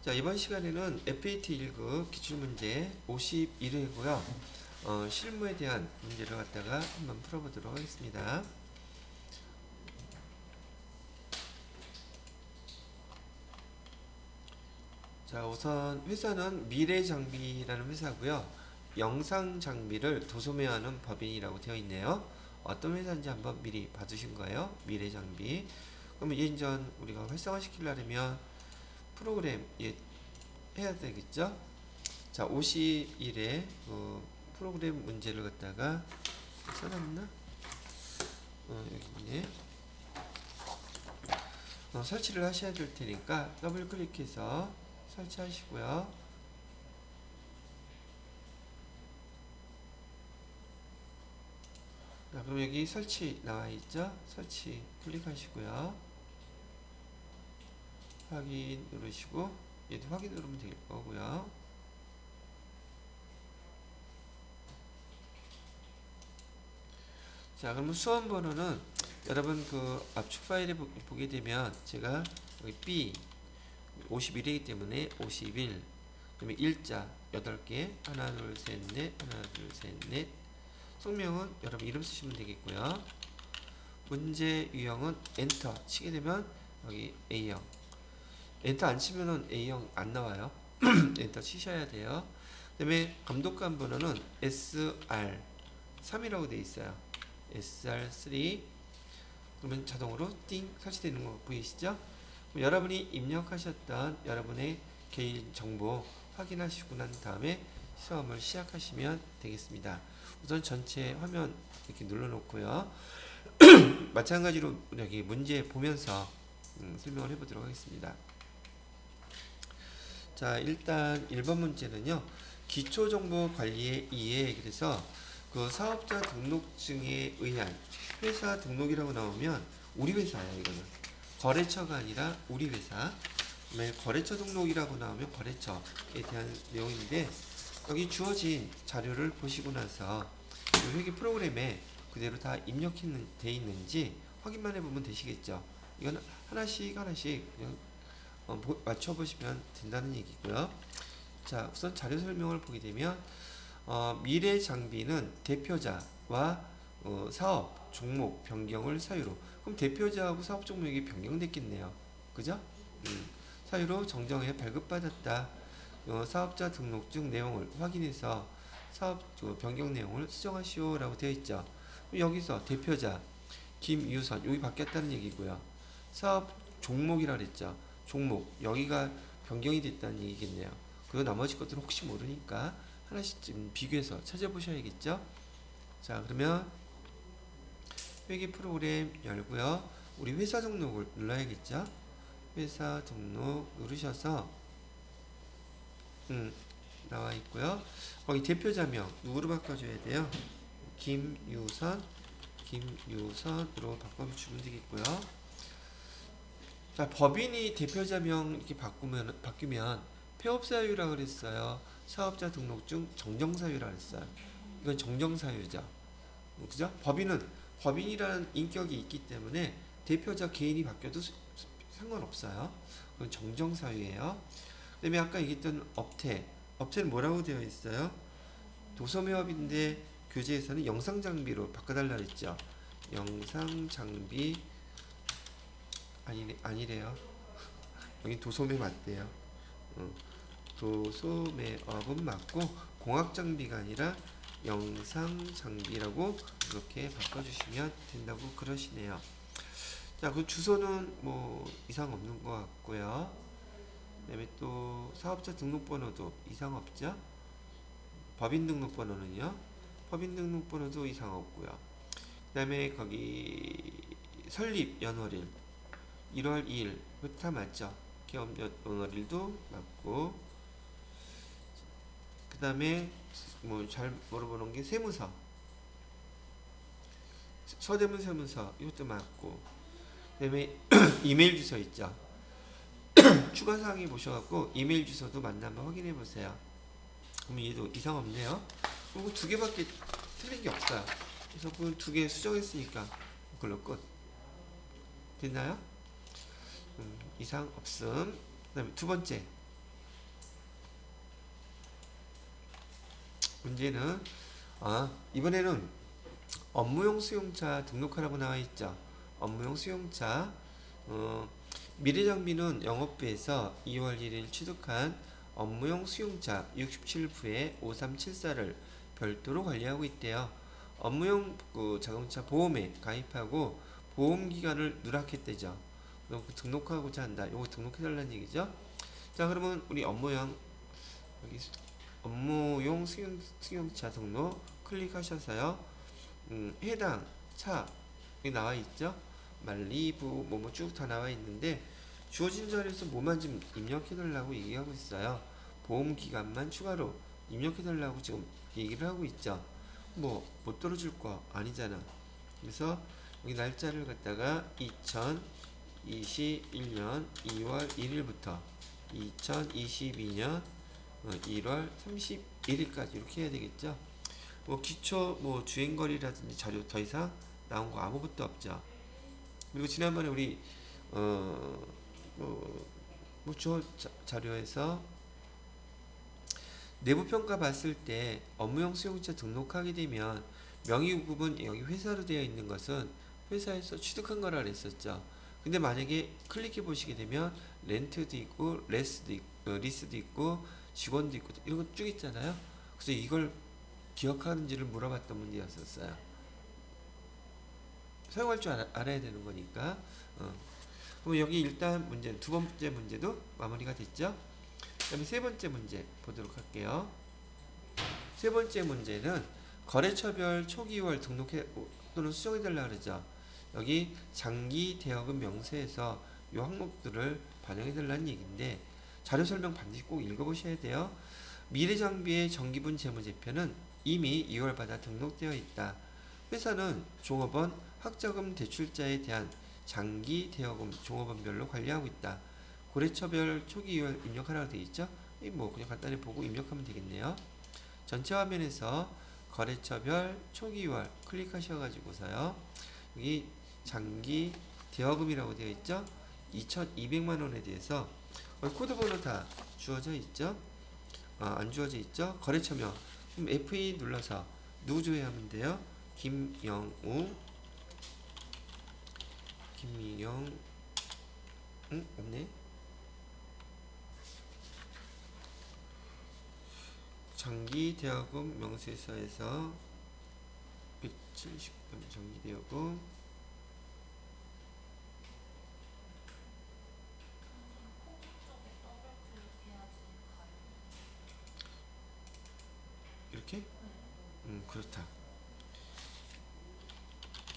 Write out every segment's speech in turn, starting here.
자, 이번 시간에는 FAT 1급 기출문제 51회고요. 실무에 대한 문제를 갖다가 한번 풀어보도록 하겠습니다. 자, 우선 회사는 미래장비라는 회사고요. 영상장비를 도소매하는 법인이라고 되어 있네요. 어떤 회사인지 한번 미리 봐두신 거예요. 미래장비. 그러면 예전 우리가 활성화시키려면 프로그램 해야 되겠죠? 자, 51에 프로그램 문제를 갖다가 써놨나? 여기 있네. 설치를 하셔야 될 테니까 더블 클릭해서 설치하시고요. 자, 그럼 여기 설치 나와 있죠? 설치 클릭하시고요. 확인 누르시고 얘도 확인 누르면 될 거고요. 자, 그러면 수험 번호는 여러분 그 압축 파일에 보게 되면 제가 여기 B 51이기 때문에 51, 그다음에 일자 8개, 하나 둘 셋 넷, 하나 둘 셋 넷. 성명은 여러분 이름 쓰시면 되겠고요. 문제 유형은 엔터 치게 되면 여기 A형, 엔터 안 치면은 A형 안 나와요. 엔터 치셔야 돼요. 그 다음에 감독관 번호는 SR 3이라고 되어 있어요. SR3. 그러면 자동으로 띵 설치되는 거 보이시죠? 여러분이 입력하셨던 여러분의 개인 정보 확인하시고 난 다음에 시험을 시작하시면 되겠습니다. 우선 전체 화면 이렇게 눌러 놓고요. 마찬가지로 여기 문제 보면서 설명을 해보도록 하겠습니다. 자, 일단 1번 문제는요. 기초정보관리의 이해. 그래서 그 사업자 등록증에 의한 회사 등록이라고 나오면 우리 회사예요. 이거는 거래처가 아니라 우리 회사. 거래처 등록이라고 나오면 거래처에 대한 내용인데, 여기 주어진 자료를 보시고 나서 회계 프로그램에 그대로 다 입력돼 있는지 확인만 해보면 되시겠죠. 이건 하나씩 그냥 맞춰보시면 된다는 얘기고요. 자, 우선 자료 설명을 보게 되면 미래 장비는 대표자와 사업 종목 변경을 사유로, 그럼 대표자하고 사업 종목이 변경됐겠네요. 그죠? 사유로 정정해 발급받았다. 사업자 등록증 내용을 확인해서 사업 변경 내용을 수정하시오 라고 되어 있죠. 여기서 대표자 김유선 여기 바뀌었다는 얘기고요. 사업 종목이라 그랬죠. 종목 여기가 변경이 됐다는 얘기겠네요. 그리고 나머지 것들은 혹시 모르니까 하나씩 좀 비교해서 찾아보셔야겠죠. 자, 그러면 회계 프로그램 열고요. 우리 회사 등록을 눌러야겠죠. 회사 등록 누르셔서 나와 있고요. 거기 대표자명 누구로 바꿔줘야 돼요? 김유선으로 바꿔주면 되겠고요. 자, 법인이 대표자명 이렇게 바뀌면 폐업사유라 그랬어요. 사업자 등록증 정정사유라 그랬어요. 이건 정정사유죠. 그죠? 법인이라는 인격이 있기 때문에 대표자 개인이 바뀌어도 상관없어요. 그건 정정사유예요. 그 다음에 아까 얘기했던 업체는 뭐라고 되어 있어요? 도소매업인데 교재에서는 영상장비로 바꿔달라 그랬죠. 영상장비 아니래요. 여기 도소매 맞대요. 도소매업은 맞고 공학장비가 아니라 영상장비라고 이렇게 바꿔주시면 된다고 그러시네요. 자, 그 주소는 뭐 이상 없는 것 같고요. 그 다음에 또 사업자 등록번호도 이상 없죠. 법인 등록번호는요. 법인 등록번호도 이상 없고요. 그 다음에 거기 설립 연월일 1월 2일 그것도 다 맞죠. 기업 연월일도 맞고, 그 다음에 뭐 잘 물어보는 게 세무서, 서대문 세무서 이것도 맞고, 그 다음에 이메일 주소 있죠. 추가사항이 보셔갖고 이메일 주소도 맞나 한번 확인해 보세요. 그러면 얘도 이상 없네요. 그리고 2개밖에 틀린 게 없어요. 그래서 그 2개 수정했으니까 그걸로 끝. 됐나요? 이상 없음. 그 다음에 두 번째 문제는 이번에는 업무용 수용차 등록하라고 나와 있죠. 업무용 수용차. 미래정비는 영업부에서 2월 1일 취득한 업무용 수용차 67부의 5374를 별도로 관리하고 있대요. 업무용 자동차 보험에 가입하고 보험 기간을 누락했대죠. 그럼 등록하고자 한다. 요거 등록해달라는 얘기죠. 자, 그러면 우리 업무용 여기 업무용 승용차 등록 클릭하셔서요. 해당 차 여기 나와 있죠. 말리부 뭐뭐 쭉 다 나와 있는데 주어진 자리에서 뭐만 좀 입력해 달라고 얘기하고 있어요. 보험 기간만 추가로 입력해 달라고 지금 얘기를 하고 있죠. 뭐 못 들어줄 거 아니잖아. 그래서 여기 날짜를 갖다가 2021년 2월 1일부터 2022년 1월 31일까지 이렇게 해야 되겠죠. 뭐 기초 뭐 주행거리라든지 자료 더 이상 나온 거 아무것도 없죠. 그리고 지난번에 우리 저 자료에서 내부평가 봤을 때 업무용 수용차 등록하게 되면 명의구급은 여기 회사로 되어 있는 것은 회사에서 취득한 거라 그랬었죠. 근데 만약에 클릭해 보시게 되면 렌트도 있고 리스도 있고 직원도 있고 이런 거 쭉 있잖아요. 그래서 이걸 기억하는지를 물어봤던 문제였었어요. 사용할 줄 알아야 되는 거니까. 그럼 여기 일단 문제 두 번째 문제도 마무리가 됐죠. 그다음에 세 번째 문제 보도록 할게요. 세 번째 문제는 거래처별 초기월 등록해 또는 수정해 달라 그러죠. 여기 장기 대여금 명세에서 이 항목들을 반영해 달라는 얘기인데 자료 설명 반드시 꼭 읽어보셔야 돼요. 미래장비의 정기분 재무제표는 이미 2월 받아 등록되어 있다. 회사는 종업원 학자금 대출자에 대한 장기 대여금 종업원별로 관리하고 있다. 거래처별 초기월 입력하라고 되어 있죠. 뭐 그냥 간단히 보고 입력하면 되겠네요. 전체 화면에서 거래처별 초기월 클릭하셔가지고서요. 여기 장기 대여금이라고 되어 있죠. 2,200만 원에 대해서 코드 번호 다 주어져 있죠. 안 주어져 있죠. 거래처명. 그럼 F2 눌러서 누구 조회하면 돼요? 김영우. 없네. 장기 대여금 명세서에서 170번 장기 대여금 이렇게? 그렇다.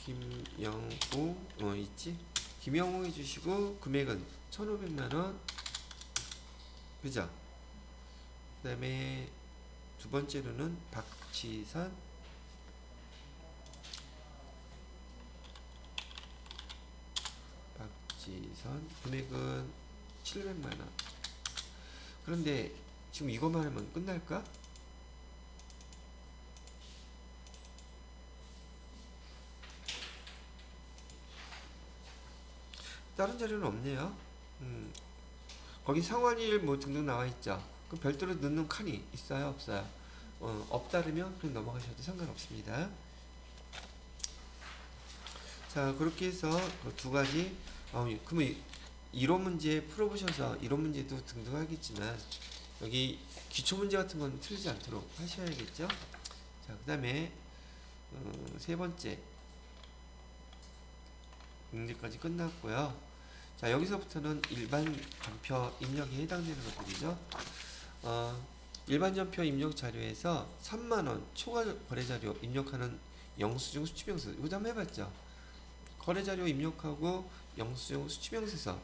김영우 있지? 김영우 해주시고 금액은 1,500만원 그죠? 그 다음에 두 번째로는 박지선 금액은 700만원. 그런데 지금 이것만 하면 끝날까? 다른 자료는 없네요. 거기 상환일 뭐 등등 나와 있죠. 그 별도로 넣는 칸이 있어요, 없어요? 없다르면 그냥 넘어가셔도 상관없습니다. 자, 그렇게 해서 두 가지. 그러면 이론 문제 풀어보셔서 이론 문제도 등등 하겠지만 여기 기초 문제 같은 건 틀리지 않도록 하셔야겠죠. 자, 그 다음에 세 번째 문제까지 끝났고요. 자, 여기서부터는 일반 전표 입력에 해당되는 것들이죠. 일반 전표 입력 자료에서 3만원 초과 거래 자료 입력하는 영수증 수취명세 이거 한번 해봤죠. 거래 자료 입력하고 영수증 수취명세서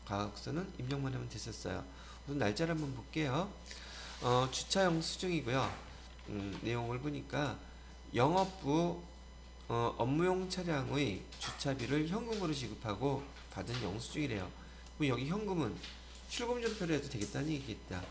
가격서는 입력만 하면 됐었어요. 우선 날짜를 한번 볼게요. 주차 영수증이고요. 내용을 보니까 영업부 업무용 차량의 주차비를 현금으로 지급하고 받은 영수증이래요. 그럼 여기 현금은 출금전표로 해도 되겠다는 얘기겠다.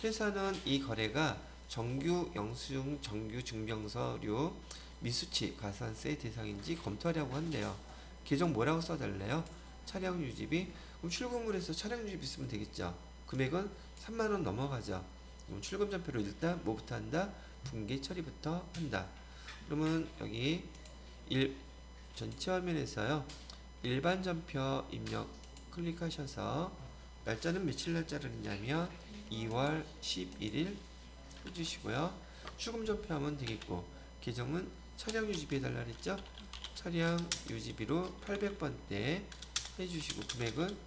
회사는 이 거래가 정규 영수증, 정규 증명서류, 미수치, 가산세 대상인지 검토하려고 한대요. 계정 뭐라고 써달래요? 차량 유지비. 그럼 출금을 해서 차량 유지비 쓰면 되겠죠. 금액은 3만원 넘어가죠. 그럼 출금전표를 일단 뭐부터 한다? 붕괴 처리부터 한다. 그러면 여기 전체 화면에서요. 일반 전표 입력 클릭하셔서 날짜는 며칠 날짜를 했냐면 2월 11일 해주시고요. 출금 전표하면 되겠고 계정은 차량 유지비 해달라 그랬죠. 차량 유지비로 800번대 해주시고 금액은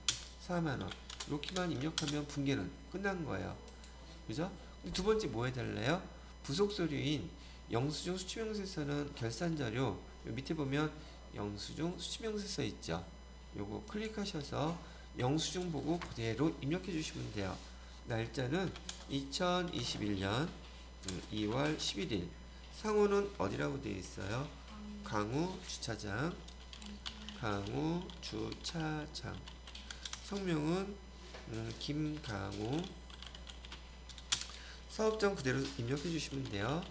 4만원 이렇게만 입력하면 붕괴는 끝난 거예요. 그죠? 두 번째 뭐 해달래요? 부속 서류인 영수증 수취명세서는 결산자료 밑에 보면 영수증 수취명세서 있죠. 요거 클릭하셔서 영수증 보고 그대로 입력해 주시면 돼요. 날짜는 2021년 2월 11일. 상호는 어디라고 되어 있어요? 강우 주차장. 강우 주차장. 성명은 김강우. 사업장 그대로 입력해 주시면 돼요.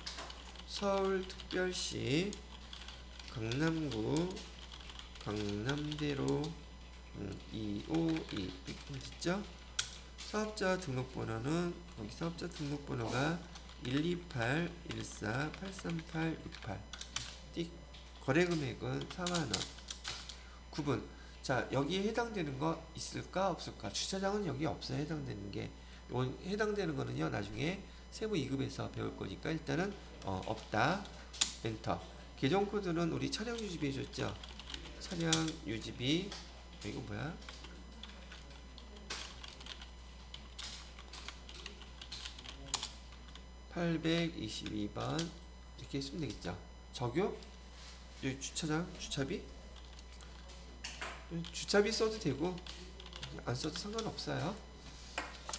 서울특별시 강남구 강남대로 252 있죠? 사업자 등록번호는 여기 사업자 등록번호가 128-14-83868 거래금액은 4만원. 9분. 자, 여기에 해당되는 거 있을까 없을까? 주차장은 여기 없어요. 해당되는 게. 해당되는 거는요 나중에 세무 2급에서 배울 거니까 일단은 없다. 엔터. 계정 코드는 우리 차량 유지비 해줬죠. 차량 유지비 이거 뭐야? (822번) 이렇게 쓰면 되겠죠. 적용? 여기 주차장 주차비? 주차비 써도 되고 안 써도 상관없어요.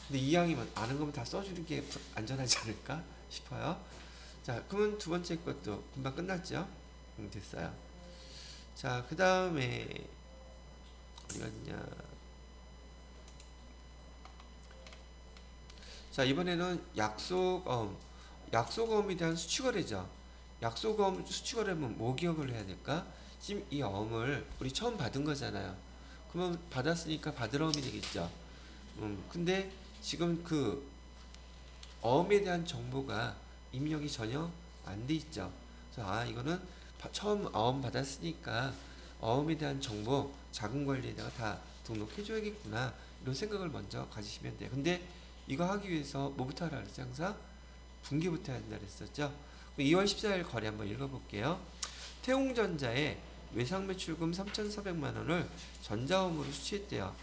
근데 이왕이면 아는 거면 다 써주는 게 안전하지 않을까 싶어요. 자, 그러면 두 번째 것도 금방 끝났죠? 됐어요. 자, 그 다음에 어디가 있냐? 자, 이번에는 약속어음에 대한 수취거래죠. 약속어음 수취거래면 뭐 기억을 해야 될까? 지금 이 어음을 우리 처음 받은 거잖아요. 그러면 받았으니까 받을 어음이 되겠죠. 근데 지금 그 어음에 대한 정보가 입력이 전혀 안 돼 있죠. 그래서 이거는 처음 어음 받았으니까 어음에 대한 정보 자금 관리에다가 다 등록해 줘야겠구나 이런 생각을 먼저 가지시면 돼요. 근데 이거 하기 위해서 뭐부터 하라 그랬죠? 항상 분기부터 해야 된다 그랬었죠. 2월 14일 거래 한번 읽어볼게요. 태웅전자에 외상매출금 3,400만원을 전자음으로 수취했대요.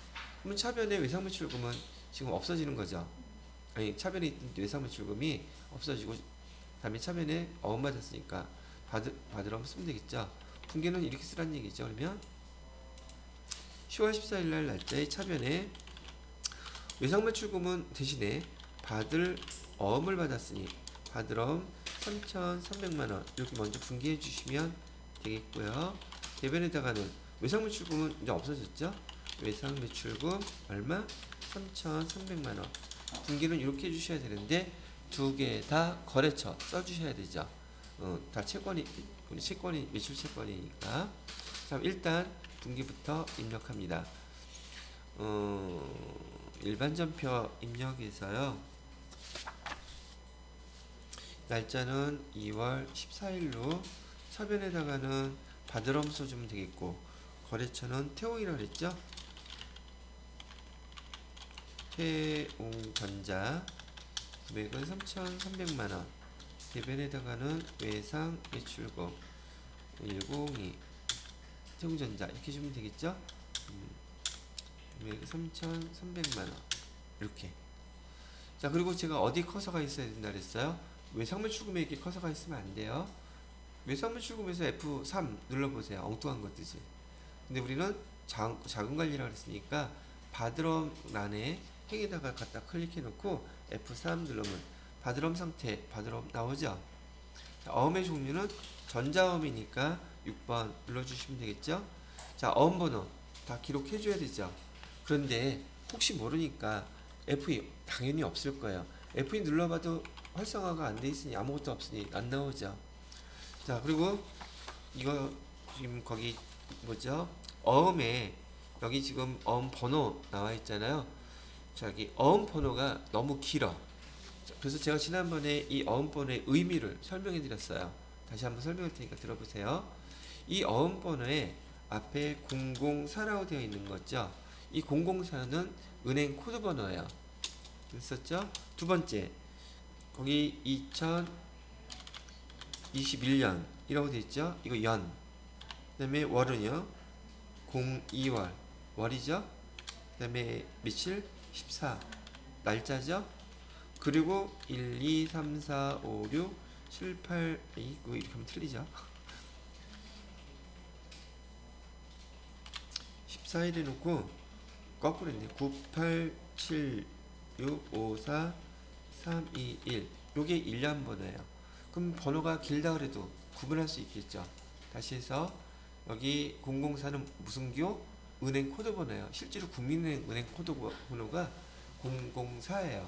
그러면 차변의 외상매출금은 지금 없어지는 거죠. 아니, 차변에 있던 외상매출금이 없어지고 다음에 차변에 어음 받았으니까 받으라고 쓰면 되겠죠. 분기는 이렇게 쓰란 얘기죠. 그러면 10월 14일 날 날짜에 차변에 외상매출금은 대신에 받을 어음을 받았으니 받을 어음 3,300만원 이렇게 먼저 분기해 주시면 되겠고요. 대변에다가는 외상매출금은 이제 없어졌죠. 외상매출금 얼마? 3,300만원. 분기는 이렇게 해주셔야 되는데 두 개 다 거래처 써주셔야 되죠. 다 채권이 우리 채권이 매출 채권이니까. 자, 일단 분기부터 입력합니다. 일반 전표 입력해서요. 날짜는 2월 14일로 차변에다가는 받으럼 써주면 되겠고 거래처는 태웅이라고 그랬죠. 태웅전자 금액은 3,300만원. 대변에다가는 외상 매출금 102 태웅전자 이렇게 주면 되겠죠. 금액 3,300만원 이렇게. 자, 그리고 제가 어디 커서가 있어야 된다 그랬어요? 외상매출금액에 커서가 있으면 안 돼요. 외상매출금에서 F3 눌러보세요. 엉뚱한 것들지. 근데 우리는 자금관리라고 했으니까 받으럼 란에 행에다가 갖다 클릭해 놓고 F3 누르면 받으럼 상태, 받으럼 나오죠. 자, 어음의 종류는 전자어음이니까 6번 눌러주시면 되겠죠. 자, 어음번호 다 기록해 줘야 되죠. 그런데 혹시 모르니까 F2 당연히 없을 거예요. F2 눌러봐도 활성화가 안 돼 있으니 아무것도 없으니 안 나오죠. 자, 그리고 이거 지금 거기 뭐죠? 어음에 여기 지금 어음 번호 나와 있잖아요. 자, 여기 어음 번호가 너무 길어. 그래서 제가 지난번에 이 어음번호의 의미를 설명해 드렸어요. 다시 한번 설명할 테니까 들어보세요. 이 어음번호에 앞에 004라고 되어 있는 거죠. 이 004는 은행 코드 번호예요. 됐었죠? 두 번째, 거기 2021년이라고 되어 있죠? 이거 연. 그 다음에 월은요, 02월. 월이죠? 그 다음에 며칠? 14. 날짜죠? 그리고 1, 2, 3, 4, 5, 6, 7, 8, 이거 이렇게 하면 틀리죠? 14일 해놓고 거꾸로 했네. 9, 8, 7, 6, 5, 4, 3, 2, 1. 요게 1년 번호예요. 그럼 번호가 길다 그래도 구분할 수 있겠죠. 다시 해서 여기 004는 무슨 교? 은행 코드 번호예요. 실제로 국민은행 은행 코드 번호가 004예요.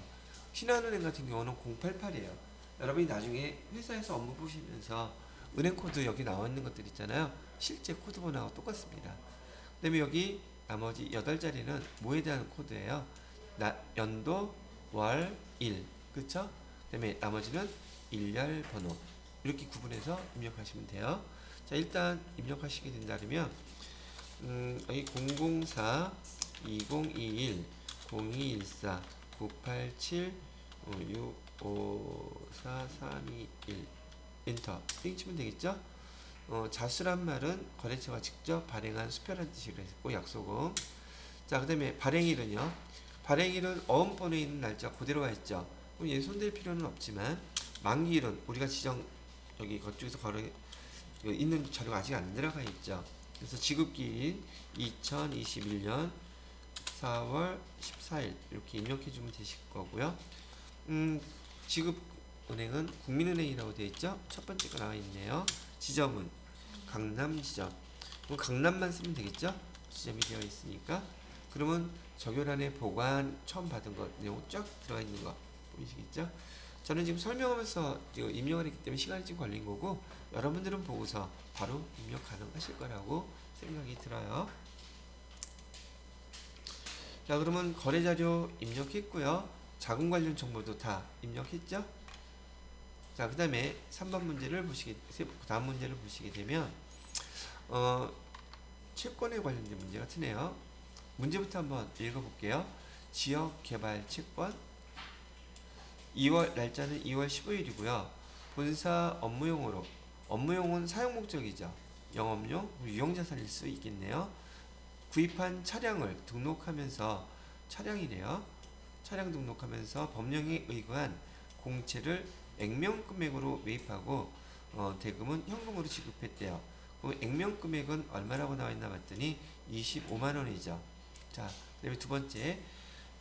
신한은행 같은 경우는 088이에요. 여러분이 나중에 회사에서 업무 보시면서 은행 코드 여기 나와 있는 것들 있잖아요. 실제 코드 번호하고 똑같습니다. 그 다음에 여기 나머지 8자리는 뭐에 대한 코드예요? 연도, 월, 일. 그쵸? 그 다음에 나머지는 일렬 번호. 이렇게 구분해서 입력하시면 돼요. 자, 일단 입력하시게 된다면 여기 004, 2021, 0214, 987, 654, 321 엔터 땡 치면 되겠죠? 자수란 말은 거래처가 직접 발행한 수표라는 뜻이기로 했고 약소금. 자, 그 다음에 발행일은요. 발행일은 어음번호에 있는 날짜 그대로 와 있죠. 그럼 얘 손댈 필요는 없지만 만기일은 우리가 지정 여기 그쪽에서 있는 자료가 아직 안 들어가 있죠. 그래서 지급기인 2021년 4월 14일 이렇게 입력해 주면 되실 거고요. 지급은행은 국민은행이라고 되어 있죠. 첫 번째 거 나와 있네요. 지점은 강남 지점. 그럼 강남만 쓰면 되겠죠. 지점이 되어 있으니까. 그러면 적요란에 보관 처음 받은 것 내용 쫙 들어가 있는 거 보이시겠죠? 저는 지금 설명하면서 입력을 했기 때문에 시간이 좀 걸린 거고 여러분들은 보고서 바로 입력 가능하실 거라고 생각이 들어요. 자, 그러면 거래자료 입력했고요. 자금 관련 정보도 다 입력했죠? 자, 그 다음에 3번 문제를 다음 문제를 보시게 되면 채권에 관련된 문제 같으네요. 문제부터 한번 읽어볼게요. 지역개발 채권 2월 날짜는 2월 15일이고요. 본사 업무용은 사용 목적이죠. 영업용, 유용자산일 수 있겠네요. 구입한 차량을 등록하면서 차량이래요. 차량 등록하면서 법령에 의거한 공채를 액면 금액으로 매입하고 대금은 현금으로 지급했대요. 그 액면 금액은 얼마라고 나와 있나 봤더니 25만 원이죠. 자, 그다음에 두 번째,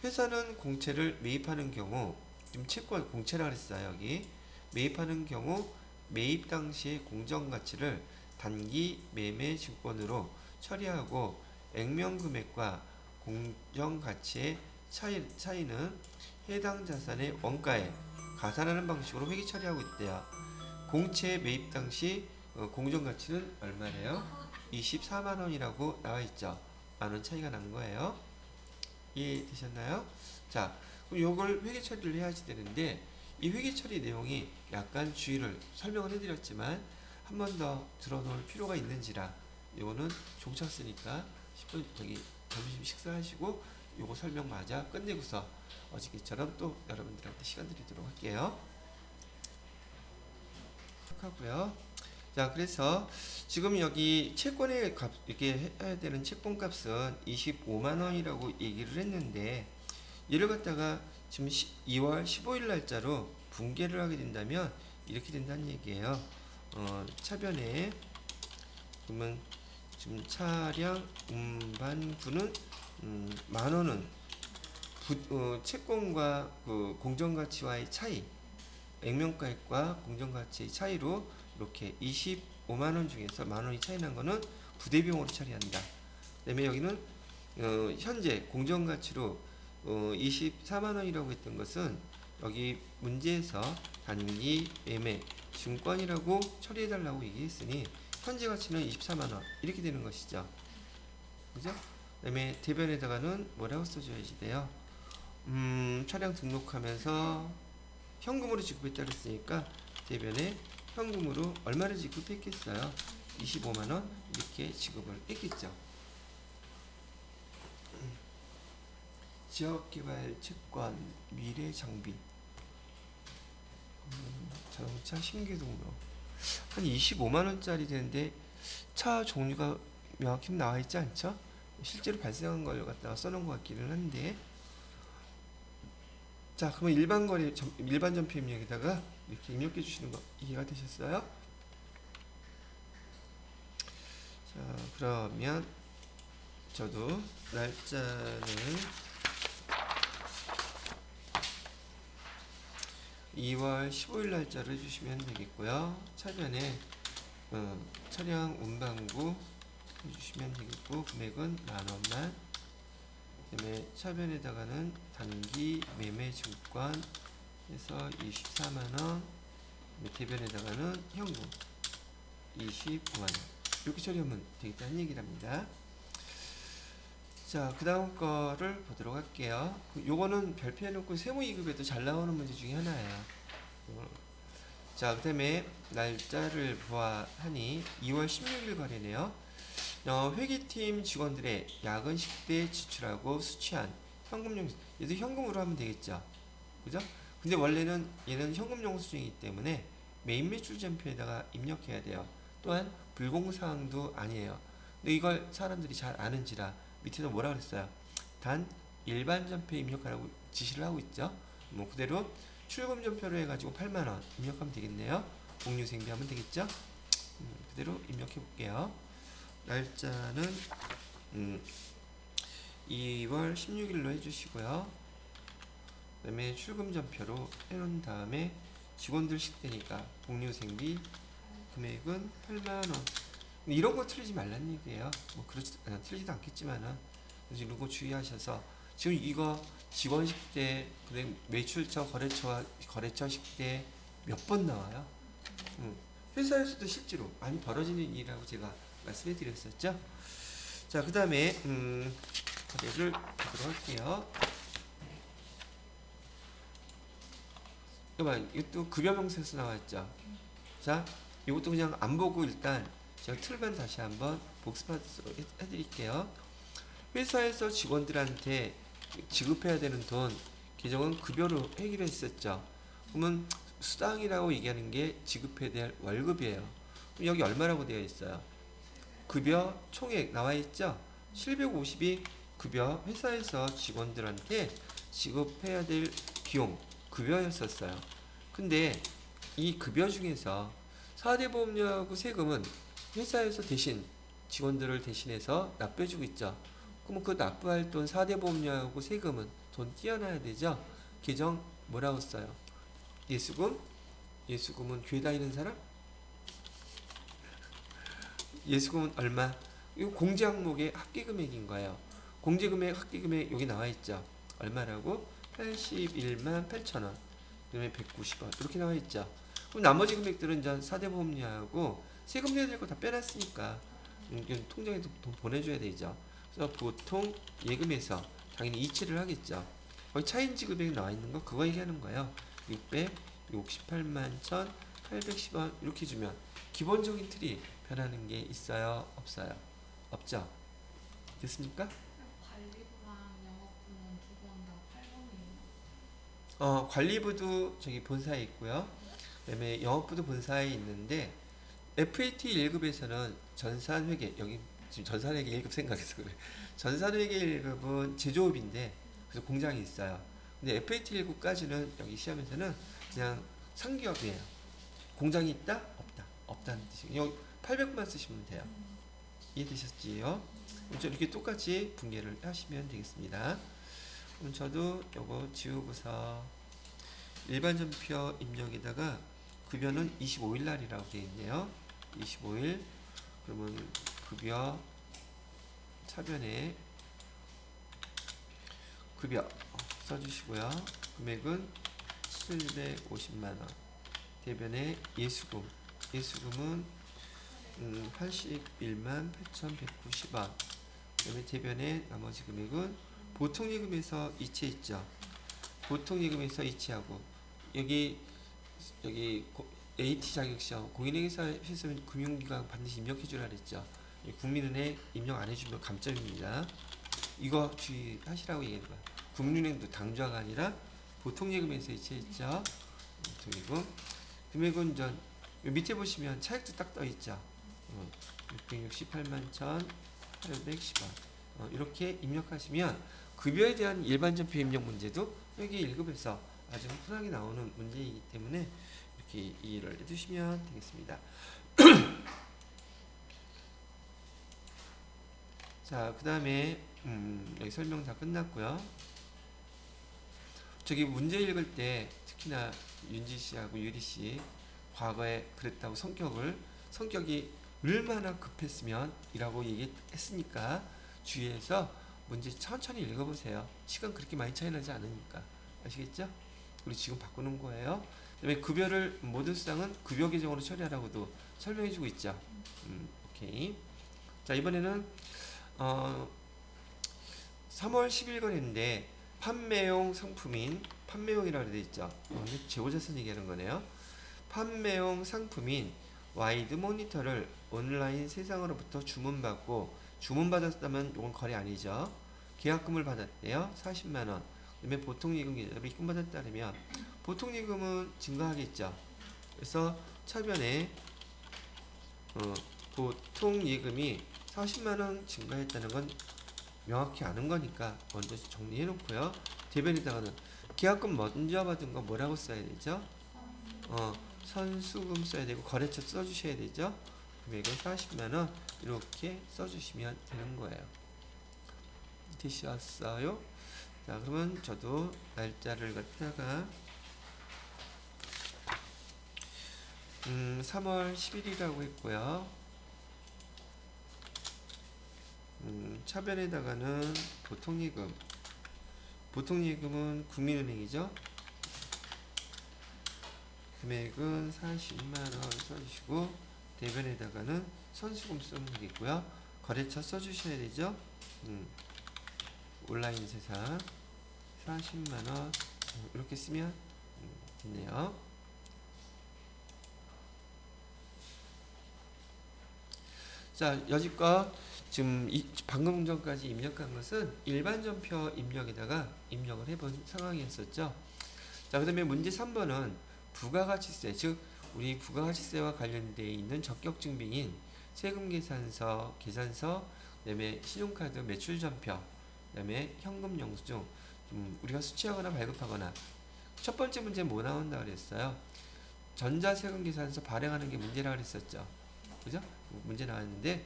회사는 공채를 매입하는 경우 지금 채권 공채라 그랬어요. 여기 매입하는 경우 매입 당시의 공정 가치를 단기 매매 증권으로 처리하고 액면 금액과 공정 가치의 차이는 해당 자산의 원가에 가산하는 방식으로 회계 처리하고 있대요. 공채 매입 당시 공정 가치는 얼마래요? 24만 원이라고 나와 있죠. 만원 차이가 난 거예요. 이해되셨나요? 자, 그럼 요걸 회계 처리를 해야지 되는데 이 회계 처리 내용이 약간 주의를 설명을 해드렸지만 한 번 더 들어놓을 필요가 있는지라 요거는 종착 쓰니까 10분 점심 식사하시고 요거 설명 마저 끝내고서 어저께처럼 또 여러분들한테 시간 드리도록 할게요. 하고요. 자, 그래서 지금 여기 채권의 값, 이렇게 해야 되는 채권 값은 25만 원이라고 얘기를 했는데 이를 갖다가 지금 2월 15일 날짜로 분계를 하게 된다면 이렇게 된다는 얘기예요. 차변에 그러면 지금 차량 운반부는 만 원은 채권과 그 공정가치와의 차이, 액면가액과 공정가치의 차이로 이렇게 25만 원 중에서 만 원이 차이 난 거는 부대비용으로 처리한다. 그다음에 여기는 현재 공정가치로 24만 원이라고 했던 것은 여기 문제에서 단기 매매 증권이라고 처리해달라고 얘기했으니 현재 가치는 24만 원 이렇게 되는 것이죠. 그죠? 그다음에 대변에다가는 뭐라고 써줘야지 돼요? 차량 등록하면서 현금으로 지급했다 그랬으니까 대변에 현금으로 얼마를 지급했겠어요? 25만원 이렇게 지급을 했겠죠. 지역개발 채권, 미래장비, 자동차 신규 등록 한 25만원짜리 되는데 차 종류가 명확히 나와있지 않죠? 실제로 발생한 걸 갖다가 써놓은 것 같기는 한데, 자 그러면 일반 전표 입력에다가 이렇게 입력해 주시는 거 이해가 되셨어요? 자 그러면 저도 날짜는 2월 15일 날짜를 해주시면 되겠고요. 차변에 차량 운반구 해주시면 되겠고, 금액은 10,000원만. 그 다음에 차변에다가는 단기 매매증권 해서 24만원, 대변에다가는 현금 25만원 이렇게 처리하면 되겠다는 얘기랍니다. 자, 그 다음 거를 보도록 할게요. 요거는 별표해놓고 세무이급에도 잘 나오는 문제 중에 하나예요. 자, 그 다음에 날짜를 보아하니 2월 16일 거래네요. 회계팀 직원들의 야근 식대 지출하고 수취한 현금용, 얘도 현금으로 하면 되겠죠. 그죠? 근데 원래는 얘는 현금용 수준이기 때문에 메인 매출 전표에다가 입력해야 돼요. 또한 불공사항도 아니에요. 근데 이걸 사람들이 잘 아는지라 밑에서 뭐라 그랬어요? 단 일반 전표에 입력하라고 지시를 하고 있죠. 뭐 그대로 출금 전표로 해가지고 8만원 입력하면 되겠네요. 공유생비하면 되겠죠. 그대로 입력해 볼게요. 날짜는 2월 16일로 해주시고요. 그 다음에 출금 전표로 해놓은 다음에 직원들 식대니까 공유생비 금액은 8만원. 이런 거 틀리지 말란 얘기예요. 뭐 틀리지도 않겠지만은 이런 거 주의하셔서, 지금 이거 직원 식대, 그다음 매출처, 거래처 식대 몇 번 나와요. 회사에서도 실제로 많이 벌어지는 일이라고 제가 말씀해 드렸었죠. 자, 그 다음에 거래를 보도록 할게요. 이것도 급여명세에서 나왔죠. 자, 이것도 그냥 안 보고 일단 제가 틀만 다시 한번 복습해드릴게요. 회사에서 직원들한테 지급해야 되는 돈 계정은 급여로 해기로 했었죠. 그러면 수당이라고 얘기하는 게 지급해야 될 월급이에요. 그럼 여기 얼마라고 되어 있어요? 급여 총액 나와 있죠? 750이 급여, 회사에서 직원들한테 지급해야 될 비용 급여였었어요. 근데 이 급여 중에서 4대 보험료하고 세금은 회사에서 대신 직원들을 대신해서 납부해주고 있죠. 그럼 그 납부할 돈 4대 보험료하고 세금은 돈 띄어놔야 되죠. 계정 뭐라고 써요? 예수금? 예수금은 교회 다니는 사람? 예수금은 얼마? 이거 공제 항목의 합계금액인 거예요. 공제금액, 합계금액 여기 나와 있죠. 얼마라고? 81만 8천원. 그 다음에 190원. 이렇게 나와 있죠. 그럼 나머지 금액들은 이제 4대 보험료하고 세금 내야 될 거 다 빼놨으니까 통장에 돈 보내줘야 되죠. 그래서 보통 예금에서 당연히 이체를 하겠죠. 거기 차인지 금액이 나와 있는 거 그거 얘기하는 거예요. 668만 1,810원 이렇게 주면 기본적인 틀이 변하는 게 있어요? 없어요? 없죠? 됐습니까? 관리부랑 영업부는 두 번 다 8번이에요. 관리부도 저기 본사에 있고요. 그다음에 영업부도 본사에 있는데 FAT 1급에서는 전산회계, 여기 지금 전산회계 1급 생각해서 그래. 전산회계 1급은 제조업인데 그래서 공장이 있어요. 근데 FAT 1급까지는 여기 시험에서는 그냥 상기업이에요. 공장이 있다? 없다. 없다는 뜻이에요. 여기 800만 쓰시면 돼요. 이해되셨지요? 이렇게 똑같이 분계를 하시면 되겠습니다. 그럼 저도 요거 지우고서 일반 전표 입력에다가 급여는 25일 날이라고 되어 있네요. 25일. 그러면 급여 차변에 급여 써주시고요. 금액은 750만원. 대변에 예수금. 예수금은 81만 8,190원. 그 다음에 대변에 나머지 금액은 보통예금에서 이체했죠. 보통예금에서 이체하고 여기 AT 자격시험 공인회계사 했으면 금융기관 반드시 입력해 주라 그랬죠. 국민은행 입력 안 해주면 감점입니다. 이거 주의하시라고 얘기하는 거야. 국민은행도 당좌가 아니라 보통예금에서 이체했죠. 보통예금. 금액은 전 밑에 보시면 차액도 딱 떠 있죠. 668만 1,810원. 이렇게 입력하시면 급여에 대한 일반전표 입력 문제도 여기 1급에서 아주 흔하게 나오는 문제이기 때문에 이렇게 이해를 해두시면 되겠습니다. 자, 그 다음에 여기 설명 다 끝났고요. 저기 문제 읽을 때 특히나 윤지 씨하고 유리 씨 과거에 그랬다고 성격이 얼마나 급했으면 이라고 얘기했으니까 주의해서 문제 천천히 읽어보세요. 시간 그렇게 많이 차이 나지 않으니까. 아시겠죠? 우리 지금 바꾸는 거예요. 그다음에 급여를 모든 수당은 급여 계정으로 처리하라고도 설명해주고 있죠. 오케이. 자, 이번에는 3월 10일건인데 판매용 상품인 판매용이라고 되어 있죠. 재고자산 얘기하는 거네요. 판매용 상품인 와이드 모니터를 온라인 세상으로부터 주문받고 주문받았다면 이건 거래 아니죠. 계약금을 받았대요. 40만원. 그 다음에 보통예금 계좌로 입금받았다면 보통예금은 증가하겠죠. 그래서 차변에 보통예금이 40만원 증가했다는 건 명확히 아는 거니까 먼저 정리해 놓고요. 대변에다가는 계약금 먼저 받은 거 뭐라고 써야 되죠? 선수금 써야 되고 거래처 써주셔야 되죠. 금액은 40만원 이렇게 써주시면 되는 거예요. 되셨어요? 자, 그러면 저도 날짜를 갖다가 3월 10일이라고 했고요. 차변에다가는 보통예금은 국민은행이죠. 금액은 40만원 써주시고 대변에다가는 선수금 쓰면 되겠고요. 거래처 써주셔야 되죠. 온라인 세상 40만원 이렇게 쓰면 됐네요. 자, 여지껏 지금 방금 전까지 입력한 것은 일반 전표 입력에다가 입력을 해본 상황이었었죠. 자, 그 다음에 문제 3번은 부가가치세, 즉 우리 부가가치세와 관련되어 있는 적격증빙인 세금계산서, 계산서, 그 다음에 신용카드 매출전표, 그 다음에 현금영수증 우리가 수취하거나 발급하거나. 첫 번째 문제 뭐 나온다 그랬어요? 전자세금계산서 발행하는 게 문제라 그랬었죠. 그죠? 문제 나왔는데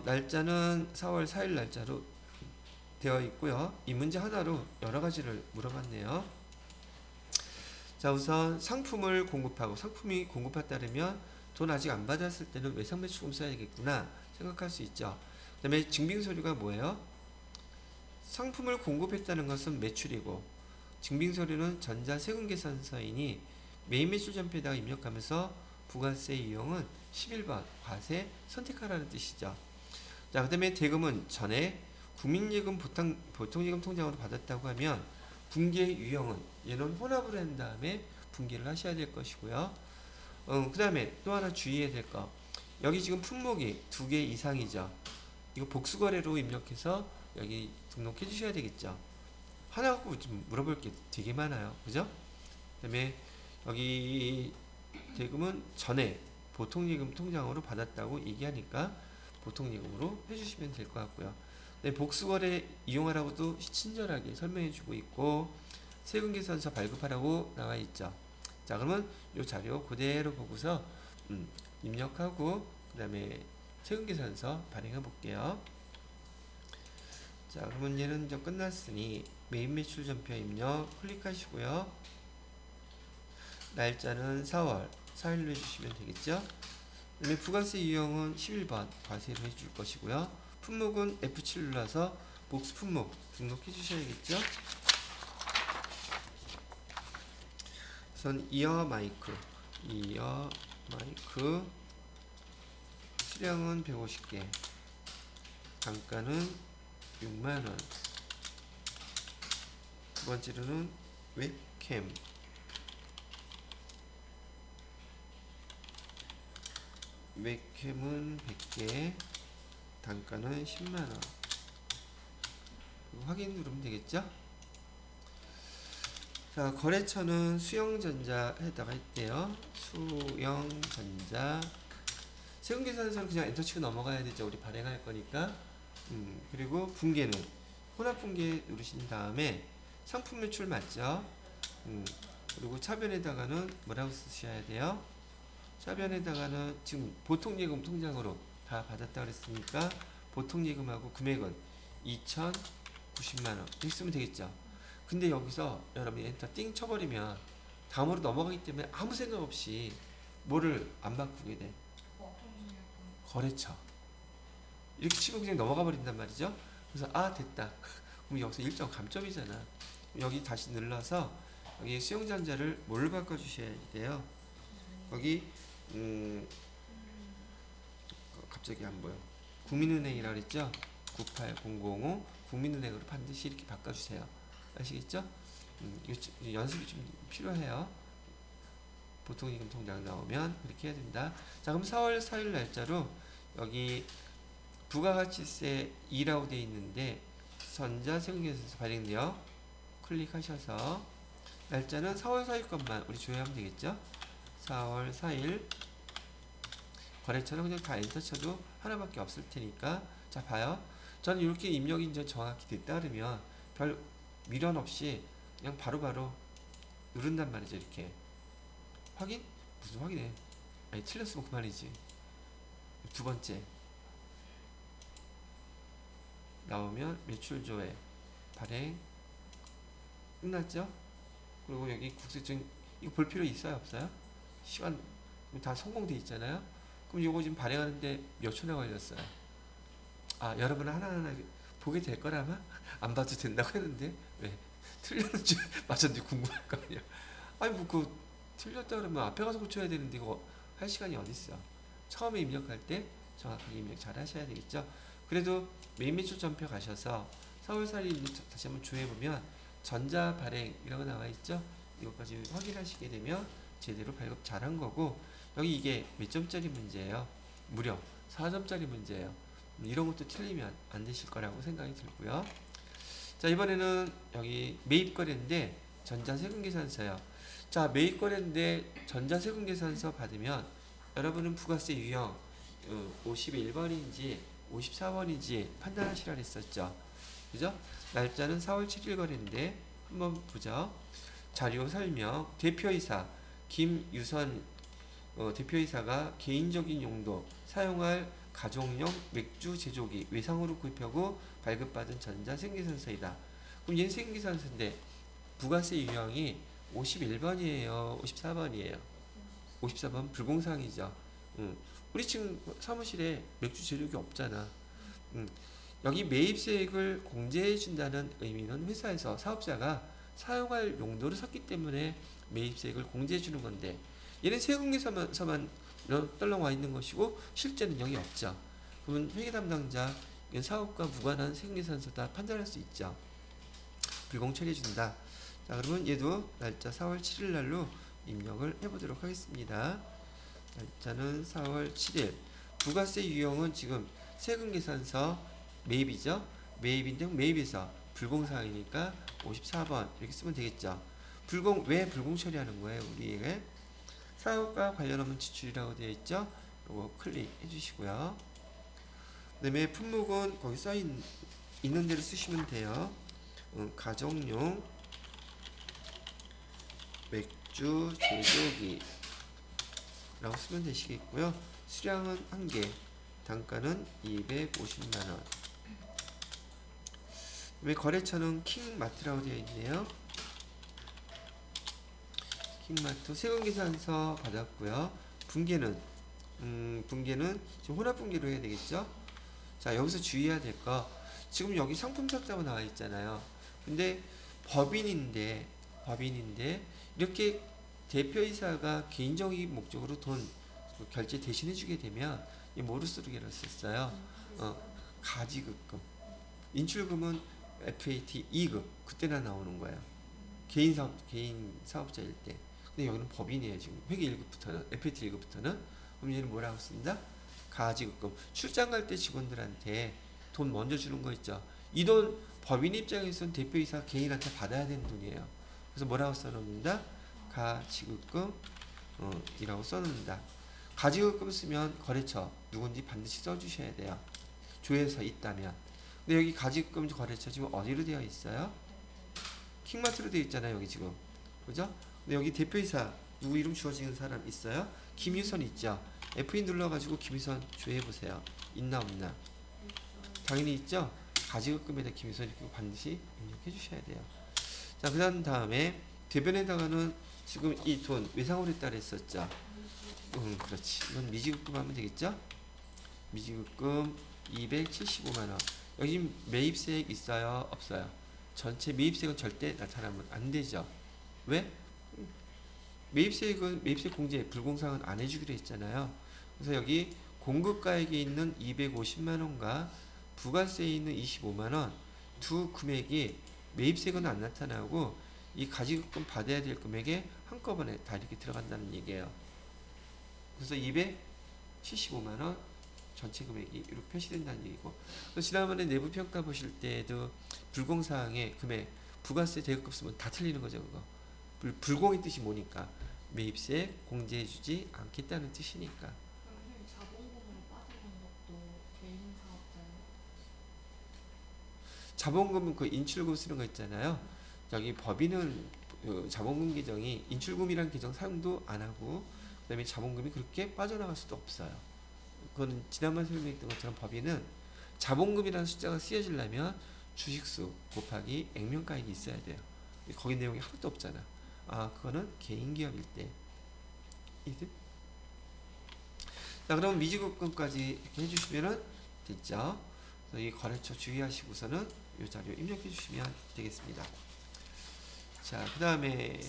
날짜는 4월 4일 날짜로 되어 있고요. 이 문제 하나로 여러 가지를 물어봤네요. 자, 우선 상품을 공급하고 상품이 공급했다면 돈 아직 안 받았을 때는 외상매출금 써야 되겠구나 생각할 수 있죠. 그 다음에 증빙서류가 뭐예요? 상품을 공급했다는 것은 매출이고 증빙서류는 전자세금계산서이니 매입매출전표에다가 입력하면서 부가세 유형은 11번 과세 선택하라는 뜻이죠. 자, 그 다음에 대금은 전에 국민예금 보통예금 통장으로 받았다고 하면 분계 유형은 얘는 혼합을 한 다음에 분계를 하셔야 될 것이고요. 그 다음에 또 하나 주의해야 될 거, 여기 지금 품목이 2개 이상이죠. 이거 복수거래로 입력해서 여기 등록해 주셔야 되겠죠. 하나 갖고 좀 물어볼 게 되게 많아요. 그죠? 그 다음에 여기 대금은 전에 보통예금 통장으로 받았다고 얘기하니까 보통예금으로 해주시면 될 것 같고요. 네, 복수거래 이용하라고도 친절하게 설명해주고 있고 세금계산서 발급하라고 나와 있죠. 자, 그러면 이 자료 그대로 보고서 입력하고 그 다음에 세금계산서 발행해 볼게요. 자, 그러면 얘는 좀 끝났으니 매입매출전표 입력 클릭하시고요. 날짜는 4월 4일로 해주시면 되겠죠. 그다음에 부가세 유형은 11번 과세로 해줄 것이고요. 품목은 F7 눌러서 복수 품목 등록해 주셔야겠죠. 우선 이어 마이크 수량은 150개, 단가는 6만원. 두 번째로는 웹캠 맥힘은 100개, 단가는 10만원. 확인 누르면 되겠죠? 자, 거래처는 수영전자에다가 했대요. 수영전자. 세금계산서는 그냥 엔터 치고 넘어가야 되죠. 우리 발행할 거니까. 그리고 분계는 혼합분계 누르신 다음에 상품 매출 맞죠? 그리고 차변에다가는 뭐라고 쓰셔야 돼요? 차변에다가는 지금 보통예금 통장으로 다 받았다 그랬으니까 보통예금하고 금액은 2,090만원 이렇게 쓰면 되겠죠. 근데 여기서 여러분이 엔터 띵 쳐버리면 다음으로 넘어가기 때문에 아무 생각 없이 뭐를 안 바꾸게 돼? 거래처. 이렇게 치고 그냥 넘어가 버린단 말이죠. 그래서 아 됐다. 그럼 여기서 일정 감점이잖아. 여기 다시 눌러서 여기 수용전자를 뭘 바꿔주셔야 돼요? 거기 갑자기 안 보여. 국민은행이라 그랬죠? 98005 국민은행으로 반드시 이렇게 바꿔주세요. 아시겠죠? 연습이 좀 필요해요. 보통예금 통장 나오면 그렇게 해야 된다. 자, 그럼 4월 4일 날짜로 여기 부가가치세 2라고 되어 있는데 전자세금계산서 발행되어 클릭하셔서 날짜는 4월 4일 것만 우리 조회하면 되겠죠? 4월 4일 거래처는 그냥 다 엔터 쳐도 하나밖에 없을 테니까 자 봐요. 저는 이렇게 입력이 이제 정확히 됐다 그러면 별 미련 없이 그냥 바로바로 누른단 말이죠. 이렇게 확인? 무슨 확인해? 아니 틀렸으면 그만이지. 두 번째 나오면 매출조회 발행 끝났죠? 그리고 여기 국세증 이거 볼 필요 있어요 없어요? 시간 다 성공돼 있잖아요. 그럼 이거 지금 발행하는데 몇 초나 걸렸어요? 아 여러분은 하나하나 보게 될 거라면 안 봐도 된다고 했는데 왜 틀렸는지 맞았는지 궁금할 거 아니야. 아니 뭐 그 틀렸다 그러면 앞에 가서 고쳐야 되는데 이거 할 시간이 어딨어. 처음에 입력할 때 정확하게 입력 잘 하셔야 되겠죠. 그래도 메인 매출 전표 가셔서 4월 4일 다시 한번 조회해보면 전자 발행 이라고 나와 있죠. 이것까지 확인하시게 되면 제대로 발급 잘한 거고 여기 이게 몇 점짜리 문제예요? 무려 4점짜리 문제예요. 이런 것도 틀리면 안 되실 거라고 생각이 들고요. 자 이번에는 여기 매입거래인데 전자세금계산서요. 자 매입거래인데 전자세금계산서 받으면 여러분은 부가세 유형 51번인지 54번인지 판단하시라 그랬었죠. 그죠? 날짜는 4월 7일 거래인데 한번 보죠. 자료 설명 대표이사 김유선 대표이사가 개인적인 용도 사용할 가정용 맥주 제조기 외상으로 구입하고 발급받은 전자세금계산서이다. 그럼 얘는 세금계산서인데 부가세 유형이 51번이에요? 54번이에요? 54번 불공사항이죠. 우리 지금 사무실에 맥주 제조기 없잖아. 여기 매입세액을 공제해 준다는 의미는 회사에서 사업자가 사용할 용도를 샀기 때문에 매입세액을 공제해 주는 건데 얘는 세금계산서만 떨렁 와 있는 것이고 실제는 여기 없죠. 그러면 회계 담당자 사업과 무관한 세금계산서다 판단할 수 있죠. 불공 처리해 준다. 자 그러면 얘도 날짜 4월 7일 날로 입력을 해보도록 하겠습니다. 날짜는 4월 7일. 부가세 유형은 지금 세금계산서 매입이죠. 매입인데 매입에서 불공사항이니까 54번 이렇게 쓰면 되겠죠. 왜 불공 처리하는 거예요? 우리에게 사업과 관련 없는 지출이라고 되어 있죠. 이거 클릭해 주시고요. 그 다음에 품목은 거기 있는 대로 쓰시면 돼요. 가정용 맥주 제조기 라고 쓰면 되시겠고요. 수량은 1개, 단가는 250만원. 왜 거래처는 킹마트라고 되어 있네요. 킹마트 세금계산서 받았고요. 분계는 지금 혼합분계로 해야 되겠죠. 자 여기서 주의해야 될 거 지금 여기 상품 삭제하고 나와 있잖아요. 근데 법인인데 이렇게 대표이사가 개인적인 목적으로 돈 결제 대신해 주게 되면 이 뭐로 쓰기로 썼어요? 가지급금. 인출금은 FAT 2급 그때나 나오는 거예요. 개인 사업자일 때. 근데 여기는 법인이에요. 지금 회계 1급부터는 FAT 1급부터는 그럼 얘는 뭐라고 쓴다? 가지급금. 출장 갈 때 직원들한테 돈 먼저 주는 거 있죠. 이 돈 법인 입장에서는 대표이사 개인한테 받아야 되는 돈이에요. 그래서 뭐라고 써놓는다? 가지급금 이라고 써놓는다. 가지급금 쓰면 거래처 누군지 반드시 써주셔야 돼요. 조회서 있다면. 근데 여기 가지급금 거래처 지금 어디로 되어 있어요? 킹마트로 되어 있잖아요. 여기 지금. 그죠? 근데 여기 대표이사 누구 이름 주어지는 사람 있어요? 김유선 있죠? F2 눌러가지고 김유선 조회해보세요. 있나 없나? 당연히 있죠? 가지급금에다 김유선 이렇게 반드시 입력해 주셔야 돼요. 자, 그 다음에 대변에다가는 지금 이 돈 외상으로 했다 그랬었죠? 그렇지. 이건 미지급금 하면 되겠죠? 미지급금 275만원. 여기 매입세액 있어요? 없어요? 전체 매입세액은 절대 나타나면 안 되죠. 왜? 매입세액은 매입세 공제 불공상은 안 해주기로 했잖아요. 그래서 여기 공급가액에 있는 250만원과 부가세에 있는 25만원 두 금액이 매입세액은 안 나타나고 이 가지급금 받아야 될 금액에 한꺼번에 다 이렇게 들어간다는 얘기예요. 그래서 275만원 전체 금액이 이렇게 표시된다는 얘기고, 또 지난번에 내부 평가 보실 때도 불공사항의 금액 부가세 대급급 쓰면 다 틀리는 거죠. 그거 불공의 뜻이 뭐니까 매입세 공제해주지 않겠다는 뜻이니까. 선생님 자본금으로 빠지는 것도 개인 사업자예요? 자본금은 그 인출금 쓰는 거 있잖아요. 여기 법인은 자본금 계정이 인출금이란 계정 사용도 안 하고, 그 다음에 자본금이 그렇게 빠져나갈 수도 없어요. 그거는 지난번에 설명했던 것처럼 법인은 자본금이라는 숫자가 쓰여지려면 주식수 곱하기 액면가액이 있어야 돼요. 거기 내용이 하나도 없잖아. 아, 그거는 개인기업일 때. 이들? 자, 그럼 미지급금까지 이렇게 해주시면은 됐죠. 그래서 이 거래처 주의하시고서는 이 자료 입력해 주시면 되겠습니다. 자, 그 다음에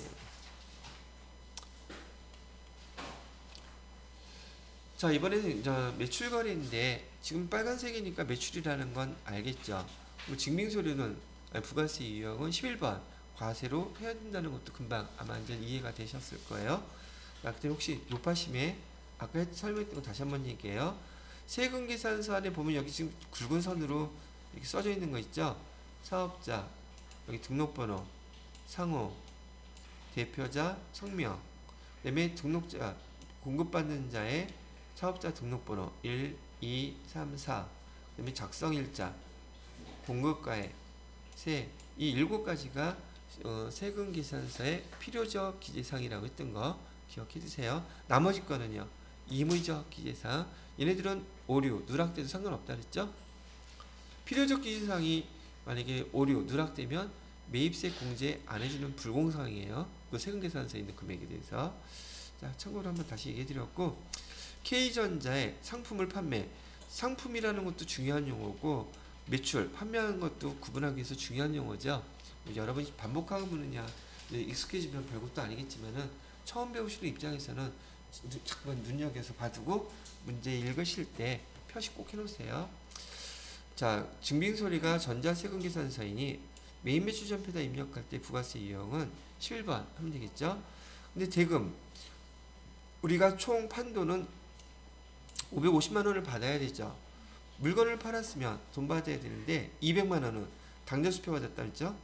자, 이번에는 이제 매출 거래인데 지금 빨간색이니까 매출이라는 건 알겠죠. 그리고 증빙서류는 부가세 유형은 11번 과세로 해야 된다는 것도 금방 아마 이제 이해가 되셨을 거예요. 자, 그때 혹시 높아심에 아까 설명했던 거 다시 한번 얘기해요. 세금 계산서 안에 보면 여기 지금 굵은 선으로 이렇게 써져 있는 거 있죠. 사업자, 여기 등록번호, 상호, 대표자, 성명, 그다음에 등록자, 공급받는 자의 사업자 등록번호 1, 2, 3, 4, 그다음에 작성일자, 공급가액, 세, 이 7가지가 세금 계산서의 필요적 기재사항이라고 했던 거 기억해 두세요. 나머지 거는요, 임의적 기재사항. 얘네들은 오류, 누락돼도 상관없다 그랬죠? 필요적 기재사항이 만약에 오류, 누락되면 매입세 공제 안 해주는 불공사항이에요. 그 세금 계산서에 있는 금액에 대해서. 자, 참고로 한번 다시 얘기해 드렸고, K전자의 상품을 판매, 상품이라는 것도 중요한 용어고 매출, 판매하는 것도 구분하기 위해서 중요한 용어죠. 여러분이 반복하면은야 익숙해지면 별것도 아니겠지만은 처음 배우시는 입장에서는 잠깐 눈여겨서 봐두고 문제 읽으실 때 표시 꼭 해놓으세요. 자, 증빙서류가 전자세금계산서이니 메인 매출 전표에다 입력할 때 부가세 유형은 11번 하면 되겠죠. 근데 대금 우리가 총 판도는 550만원을 받아야 되죠. 물건을 팔았으면 돈 받아야 되는데 200만원은 당좌수표 받았다 했죠.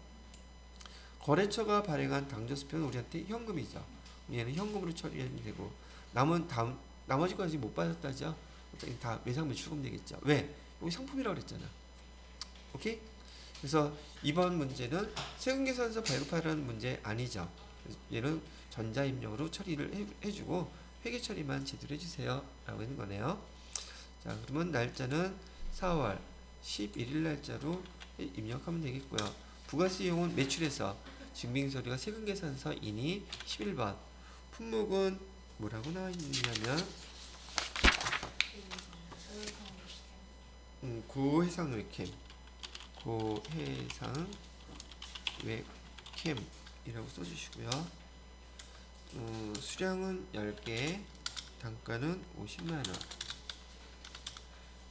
거래처가 발행한 당좌수표는 우리한테 현금이죠. 얘는 현금으로 처리하면 되고, 나머지까지 못 받았다죠. 다 매상 매출금 되겠죠. 왜? 여기 상품이라고 그랬잖아. 오케이? 그래서 이번 문제는 세금계산서 발급하라는 문제 아니죠. 얘는 전자입력으로 처리를 해주고 회계 처리만 제대로 해주세요 라고 하는 거네요. 자, 그러면 날짜는 4월 11일 날짜로 입력하면 되겠고요. 부가세용은 매출에서 증빙서류가 세금계산서이니 11번. 품목은 뭐라고 나와 있냐면 고해상 웹캠, 고해상 웹캠이라고 써주시고요. 수량은 10개, 단가는 50만원,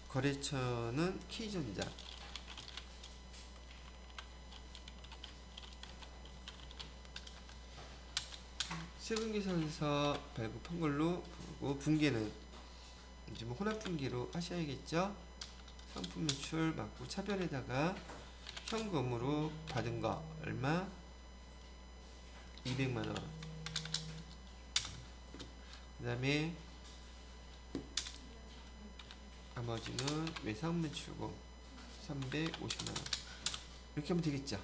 거래처는 K전자, 세금계산서 발급한 걸로 보고 분계는 이제 뭐 혼합분기로 하셔야겠죠. 상품 매출 맞고 차별에다가 현금으로 받은 거 얼마? 200만 원. 그 다음에 나머지는 외상 매출금 350만 원. 이렇게 하면 되겠죠.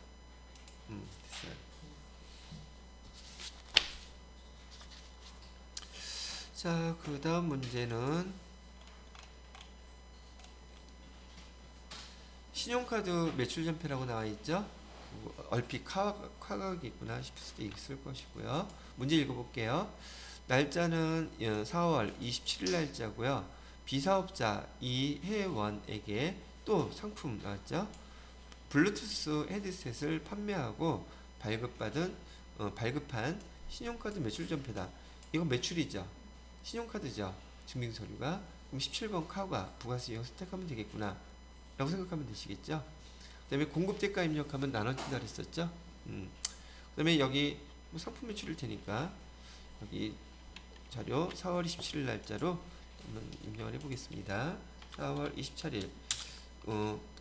됐어요. 자, 그 다음 문제는 신용카드 매출 전표라고 나와 있죠. 얼핏 카각이 있구나 싶을 수도 있을 것이고요. 문제 읽어볼게요. 날짜는 4월 27일 날짜고요. 비사업자 이혜원에게 또 상품 나왔죠. 블루투스 헤드셋을 판매하고 발급한 신용카드 매출 전표다. 이건 매출이죠. 신용카드죠. 증빙서류가. 그럼 17번 카가 부가세 이용 선택하면 되겠구나 라고 생각하면 되시겠죠. 그 다음에 공급대가 입력하면 나눠진다 그랬었죠. 그 다음에 여기 뭐 상품 매출일 테니까 여기 자료 4월 27일 날짜로 한번 입력을 해보겠습니다. 4월 27일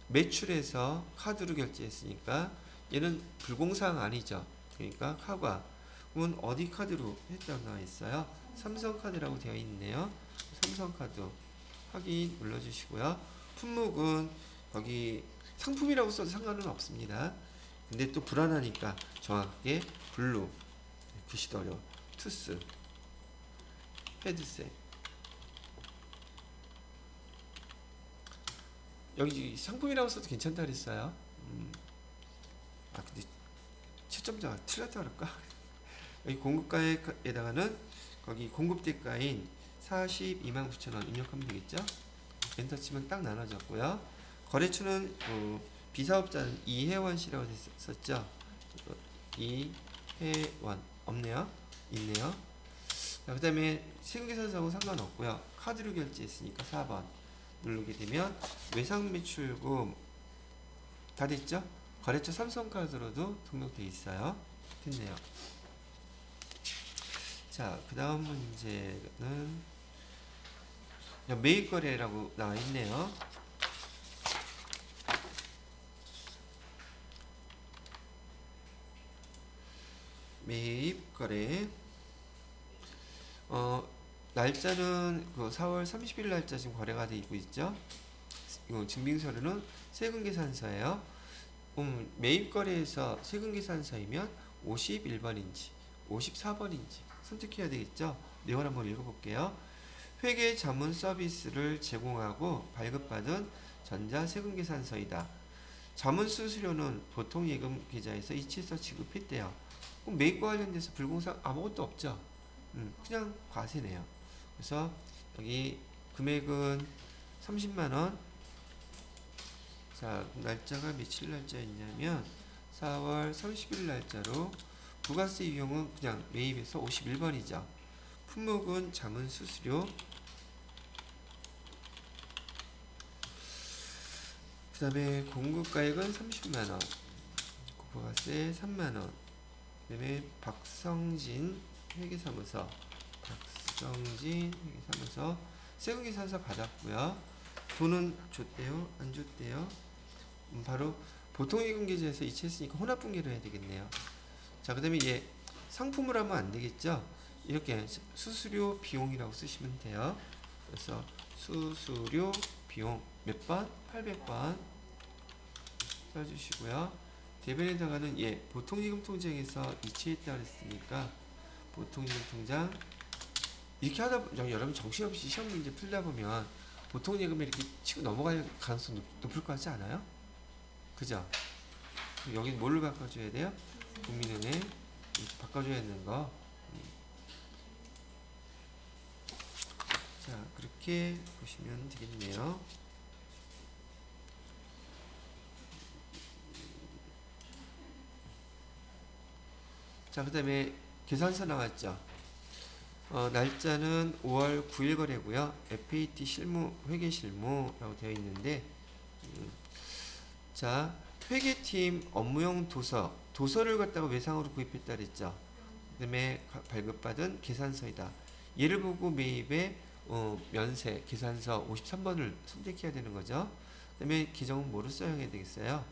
매출에서 카드로 결제했으니까 얘는 불공사항 아니죠. 그러니까 카가 그러면 어디 카드로 했다고 나와 있어요? 삼성카드라고 되어 있네요. 삼성카드 확인 눌러주시고요. 품목은 거기 상품이라고 써도 상관은 없습니다. 근데 또 불안하니까 정확하게 블루, 글씨도 어려워, 투스, 헤드셋. 여기 상품이라고 써도 괜찮다 그랬어요. 근데 채점자가 틀렸다 그럴까? 여기 공급가에다가는 거기 공급대가인 42만 9천 원 입력하면 되겠죠? 엔터 치면 딱 나눠졌고요. 거래처는 비사업자는 이혜원 씨라고 됐었죠. 이혜원 없네요. 있네요. 그 다음에 세금계산서하고 상관없고요. 카드로 결제했으니까 4번 누르게 되면 외상 매출금 다 됐죠? 거래처 삼성카드로도 등록되어 있어요. 됐네요. 자, 그 다음 문제는 매입거래라고 나와 있네요. 매입거래. 날짜는 그 4월 30일 날짜 지금 거래가 되고 있죠. 이거 증빙서류는 세금계산서예요. 매입거래에서 세금계산서이면 51번인지 54번인지 선택해야 되겠죠. 내용 한번 읽어볼게요. 회계 자문 서비스를 제공하고 발급받은 전자세금계산서이다. 자문 수수료는 보통 예금 계좌에서 이체해서 지급했대요. 그럼 매입과 관련돼서 불공사항 아무것도 없죠. 그냥 과세네요. 그래서 여기 금액은 30만원. 자, 날짜가 며칠 날짜였냐면 4월 30일 날짜로 부가세 이용은 그냥 매입에서 51번이죠. 품목은 자문 수수료. 그 다음에 공급가액은 30만원. 부가세 3만원. 그 다음에 박성진 회계사무소. 세금계산서 받았고요. 돈은 줬대요? 안 줬대요? 바로 보통예금계좌에서 이체했으니까 혼합분기를 해야 되겠네요. 자, 그 다음에 얘 상품을 하면 안 되겠죠? 이렇게 수수료 비용이라고 쓰시면 돼요. 그래서 수수료 비용 몇 번? 800번 써주시고요. 대변에다가는 얘 보통예금통장에서 이체했다 그랬으니까 보통예금통장 이렇게 하다 보면 여러분 정신없이 시험 문제 풀다 보면 보통예금에 이렇게 치고 넘어갈 가능성이 높을 것 같지 않아요? 그죠? 여기는 뭘로 바꿔줘야 돼요? 국민은행 이렇게 바꿔줘야 되는 거. 자, 그렇게 보시면 되겠네요. 자, 그 다음에 계산서 나왔죠. 날짜는 5월 9일 거래고요. FAT 실무, 회계 실무라고 되어 있는데, 자, 회계팀 업무용 도서를 갖다가 외상으로 구입했다 그랬죠. 그 다음에 발급받은 계산서이다. 얘를 보고 매입에 면세, 계산서 53번을 선택해야 되는 거죠. 그 다음에 계정은 뭐로 사용해야 되겠어요?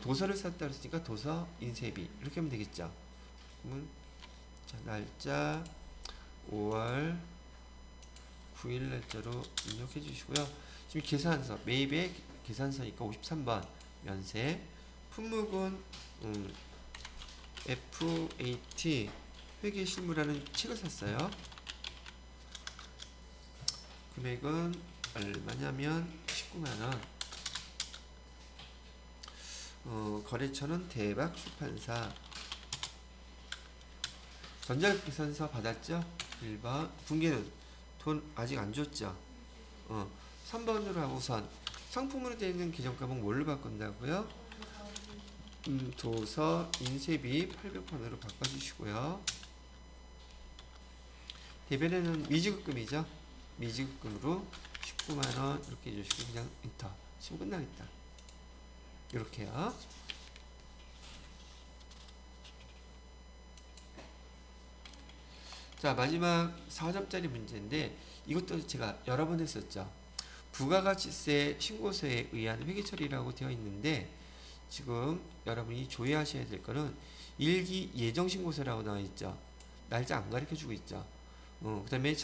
도서를 샀다 그랬으니까 도서 인쇄비 이렇게 하면 되겠죠. 그러면 자, 날짜 5월 9일 날짜로 입력해 주시고요. 지금 계산서 매입의 계산서니까 53번 면세, 품목은 FAT 회계실무라는 책을 샀어요. 금액은 얼마냐면 19만원. 거래처는 대박출판사. 전자계산서 받았죠? 1번. 분계는 돈 아직 안 줬죠? 3번으로 하고 우선 상품으로 되어 있는 계정값은 뭘로 바꾼다고요? 도서 인쇄비 800번으로 바꿔주시고요. 대변에는 미지급금이죠? 미지급금으로 19만원 이렇게 해주시고 그냥 엔터 치면 끝나겠다. 이렇게요. 자, 마지막 4점짜리 문제인데 이것도 제가 여러 번 했었죠. 부가가치세 신고서에 의한 회계처리라고 되어 있는데 지금 여러분이 조회하셔야 될 거는 일기 예정신고서라고 나와 있죠. 날짜 안 가르쳐주고 있죠. 그 다음에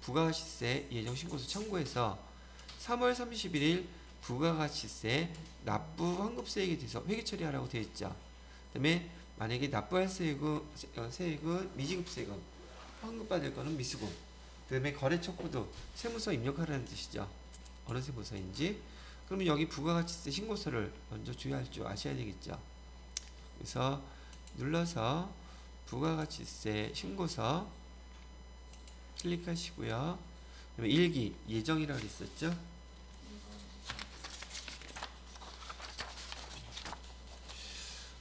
부가가치세 예정신고서 참고해서 3월 31일 부가가치세 납부 환급세액에 대해서 회계처리하라고 되어 있죠. 그 다음에 만약에 납부할 세액은 미지급세금, 환급받을 거는 미수금. 그 다음에 거래처 코드, 세무서 입력하라는 뜻이죠. 어느 세무서인지. 그러면 여기 부가가치세 신고서를 먼저 조회할 줄 아셔야 되겠죠. 그래서 눌러서 부가가치세 신고서 클릭하시고요. 그러면 일기 예정이라고 했었죠.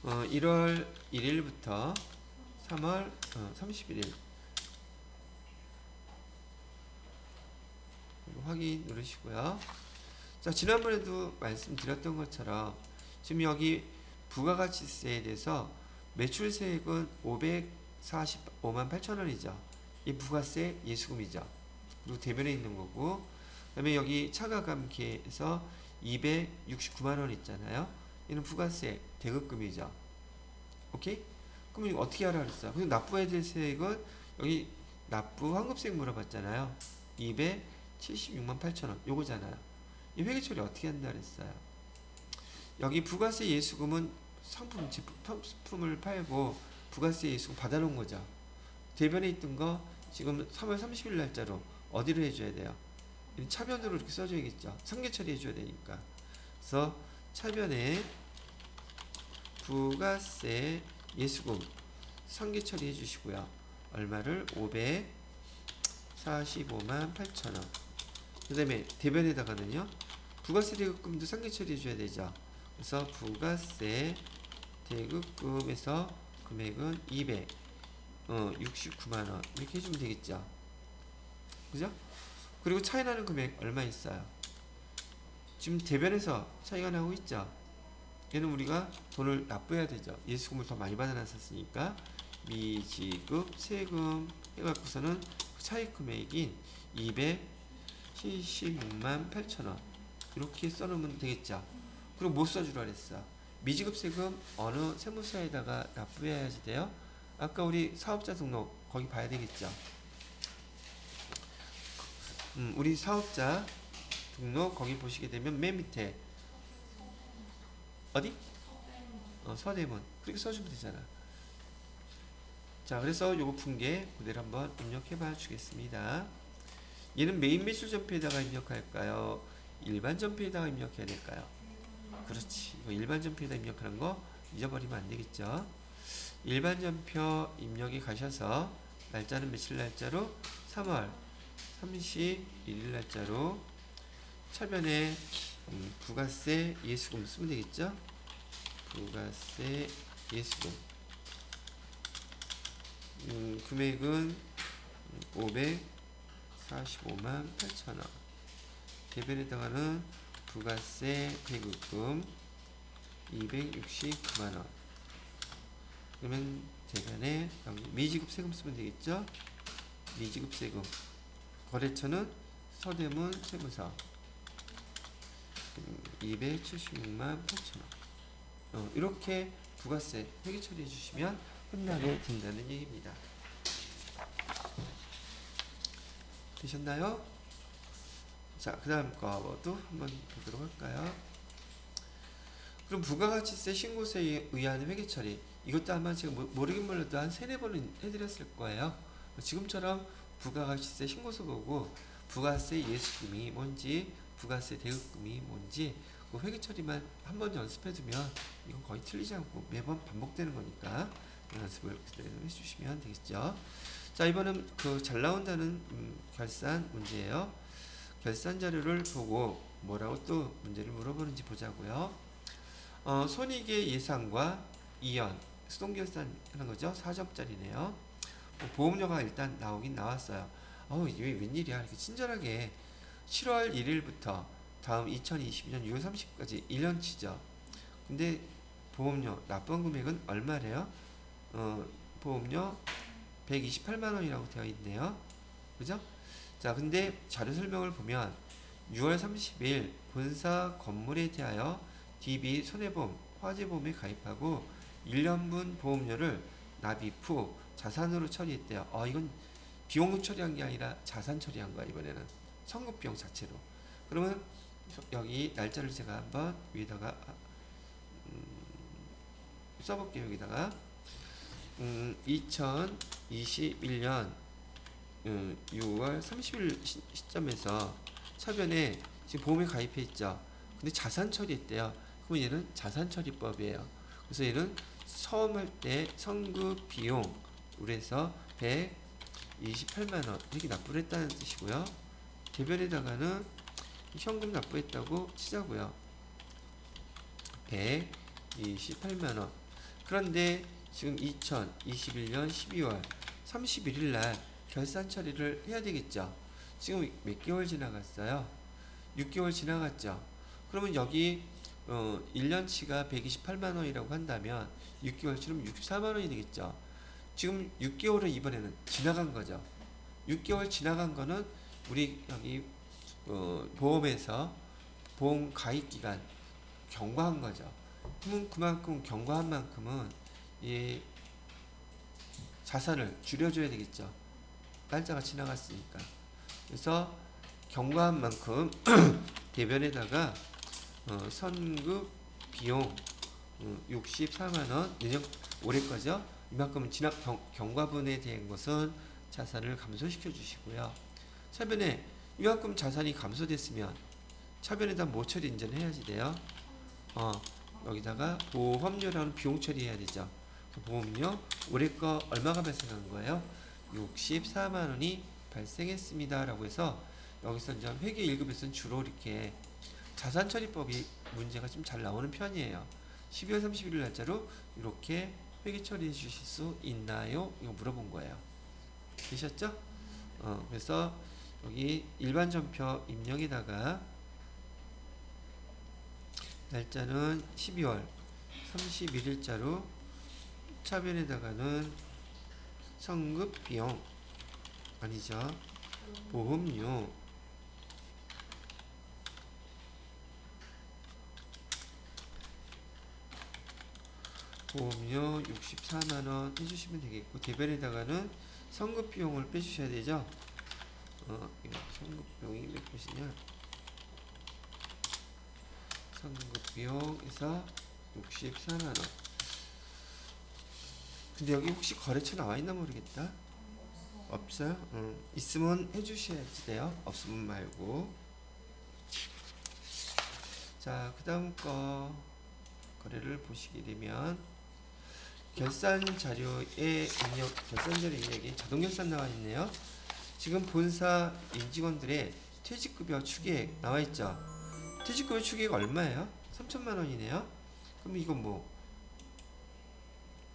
1월 1일부터 3월 31일 확인 누르시고요. 자, 지난번에도 말씀드렸던 것처럼 지금 여기 부가가치세에 대해서 매출세액은 545만 8천원이죠. 이 부가세 예수금이죠. 그리고 대변에 있는 거고, 그 다음에 여기 차가감기에서 269만원 있잖아요. 얘는 부가세 대급금이죠. 오케이? 그럼 이거 어떻게 하라 그랬어요? 그럼 납부해야 될 세액은 여기 납부 환급세액 물어봤잖아요. 276만 8천원 요거잖아요. 이 회계처리 어떻게 한다 그랬어요? 여기 부가세 예수금은 상품을 팔고 부가세 예수금 받아놓은 거죠. 대변에 있던 거 지금 3월 30일 날짜로 어디로 해줘야 돼요? 차변으로 이렇게 써줘야겠죠. 상계 처리해줘야 되니까. 그래서 차변에 부가세 예수금 상계 처리해 주시고요. 얼마를? 545만 8천원. 그 다음에 대변에다가는요. 부가세 대급금도 상계 처리해 줘야 되죠. 그래서 부가세 대급금에서 금액은 269만원 이렇게 해주면 되겠죠. 그죠? 그리고 차이 나는 금액 얼마 있어요? 지금 대변에서 차이가 나고 있죠. 얘는 우리가 돈을 납부해야 되죠. 예수금을 더 많이 받아놨었으니까 미지급 세금 해갖고서는 그 차이 금액인 276만 8천원 이렇게 써놓으면 되겠죠. 그리고 뭐 써주라 그랬어? 미지급 세금 어느 세무서에다가 납부해야지 돼요? 아까 우리 사업자 등록 거기 봐야 되겠죠. 우리 사업자 등록 거기 보시게 되면 맨 밑에 어디? 서대문 그렇게 써주면 되잖아. 자, 그래서 요거 분계 그대로 한번 입력해 봐 주겠습니다. 얘는 메인 매출 전표에다가 입력할까요? 일반 전표에다가 입력해야 될까요? 그렇지. 이거 일반 전표에다 입력하는 거 잊어버리면 안 되겠죠. 일반 전표 입력에 가셔서 날짜는 며칠 날짜로 3월 31일 날짜로 차변에 부가세 예수금 쓰면 되겠죠. 부가세 예수금 금액은 545만 8천원. 대변에다가는 부가세 대급금 269만원. 그러면 대변에 미지급 세금 쓰면 되겠죠. 미지급 세금 거래처는 서대문 세무사 276만 8천원. 이렇게 부가세 회계 처리해 주시면 끝나게 된다는 얘기입니다. 되셨나요? 자, 그 다음 거도 한번 보도록 할까요? 그럼 부가가치세 신고서에 의한 회계 처리, 이것도 아마 제가 모르긴 몰라도 한 3-4번은 해드렸을 거예요. 지금처럼 부가가치세 신고서 보고 부가세 예수금이 뭔지, 부가세 대금이 뭔지 그 회계 처리만 한번 연습해두면 이건 거의 틀리지 않고 매번 반복되는 거니까 연습을 해주시면 되겠죠. 자, 이번은 그 잘 나온다는 결산 문제예요. 결산 자료를 보고 뭐라고 또 문제를 물어보는지 보자고요. 손익의 예상과 이연 수동결산 하는 거죠. 4점짜리네요. 보험료가 일단 나오긴 나왔어요. 이게 웬일이야. 이렇게 친절하게 7월 1일부터 다음 2020년 6월 30일까지 1년치죠. 근데 보험료 납부한 금액은 얼마래요? 보험료 128만원이라고 되어 있네요. 그죠? 자, 근데 자료 설명을 보면 6월 30일 본사 건물에 대하여 DB 손해보험, 화재보험에 가입하고 1년분 보험료를 납입 후 자산으로 처리했대요. 이건 비용으로 처리한 게 아니라 자산 처리한 거야, 이번에는. 선급비용 자체로. 그러면 여기 날짜를 제가 한번 위에다가 써볼게요. 여기다가 2021년 6월 30일 시점에서 차변에 지금 보험에 가입해 있죠. 근데 자산 처리했대요. 그럼 얘는 자산 처리법이에요. 그래서 얘는 처음 할 때 선급 비용으로 해서 128만원 이렇게 납부를 했다는 뜻이고요. 대변에다가는 현금 납부했다고 치자고요. 128만원. 그런데 지금 2021년 12월 31일 날 결산 처리를 해야 되겠죠. 지금 몇 개월 지나갔어요? 6개월 지나갔죠. 그러면 여기 1년치가 128만원이라고 한다면 6개월치는 64만원이 되겠죠. 지금 6개월은 이번에는 지나간 거죠. 6개월 지나간 거는 우리 여기 보험에서 보험 가입 기간 경과한 거죠. 그러면 그만큼 경과한 만큼은 이 자산을 줄여줘야 되겠죠. 날짜가 지나갔으니까. 그래서 경과한 만큼 대변에다가 선급 비용 64만원 올해 거죠. 이만큼 경과분에 대한 것은 자산을 감소시켜 주시고요. 차변에 이만큼 자산이 감소됐으면 차변에다 뭐 처리 인제는 해야지 돼요. 여기다가 보험료라는 비용 처리해야 되죠. 보험료 올해 거 얼마가 발생한 거예요? 64만원이 발생했습니다 라고 해서 여기서 이제 회계 1급에서는 주로 이렇게 자산처리법이 문제가 좀 잘 나오는 편이에요. 12월 31일 날짜로 이렇게 회계 처리해 주실 수 있나요? 이거 물어본 거예요. 되셨죠? 그래서 여기 일반 전표 입력에다가 날짜는 12월 31일자로 차변에다가는 성급 비용 아니죠. 보험료 보험료 64만원 해주시면 되겠고 대변에다가는 성급 비용을 빼주셔야 되죠. 성급 비용이 몇 곳이냐? 성급 비용에서 64만원. 근데 여기 혹시 거래처 나와있나 모르겠다. 없어요? 있으면 해주셔야지 돼요. 없으면 말고. 자, 그 다음 거 거래를 보시게 되면 결산 자료에 결산 자료 입력이 자동 결산 나와 있네요. 지금 본사 임직원들의 퇴직급여 추계액 나와 있죠. 퇴직급여 추계액 얼마예요? 3천만 원이네요. 그럼 이건 뭐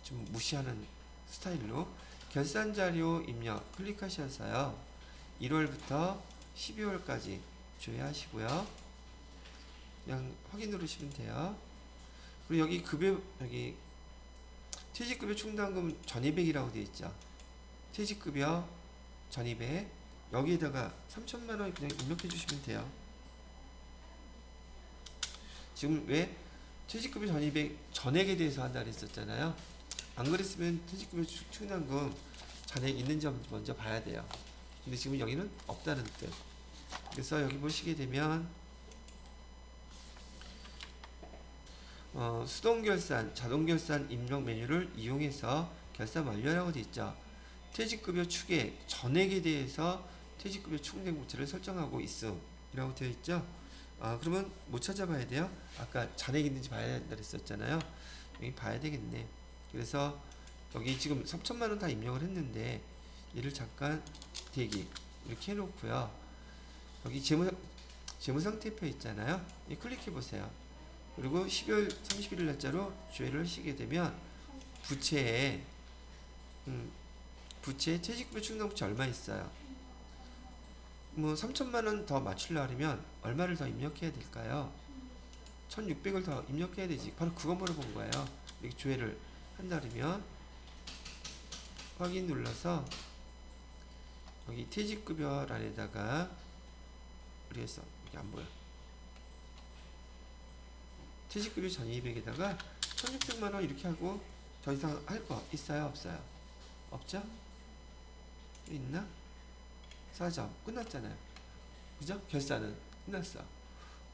좀 무시하는 스타일로 결산 자료 입력 클릭하셔서요. 1월부터 12월까지 조회하시고요. 그냥 확인 누르시면 돼요. 그리고 여기 급여 여기 퇴직급여 충당금 전입액이라고 되어 있죠. 퇴직급여 전입액 여기에다가 3천만 원 그냥 입력해 주시면 돼요. 지금 왜 퇴직급여 전액에 대해서 한다 그랬었잖아요. 안 그랬으면 퇴직급여 충당금 잔액 있는지 먼저 봐야 돼요. 근데 지금 여기는 없다는 뜻. 그래서 여기 보시게 되면 수동결산, 자동결산 입력 메뉴를 이용해서 결산 완료라고 되어 있죠. 퇴직급여 추계 전액에 대해서 퇴직급여 충당금치를 설정하고 있음 이라고 되어 있죠. 그러면 뭐 찾아봐야 돼요? 아까 잔액 있는지 봐야 된다 그랬었잖아요. 여기 봐야 되겠네. 그래서 여기 지금 3천만 원 다 입력을 했는데 얘를 잠깐 대기 이렇게 해놓고요. 여기 재무상태표 있잖아요. 이 클릭해 보세요. 그리고 12월 31일 날짜로 조회를 하시게 되면 부채에 퇴직급여 충당금치 얼마 있어요? 뭐 3천만 원 더 맞추려면 얼마를 더 입력해야 될까요? 1,600을 더 입력해야 되지. 바로 그거 물어본 거예요. 이렇게 조회를 한다면 확인 눌러서 여기 퇴직급여란에다가 그래서 여기 안 보여. 퇴직급여 1,200에다가 1,600만 원 이렇게 하고 더 이상 할 거 있어요? 없어요? 없죠? 있나? 4점 끝났잖아요. 그죠? 결산은 끝났어.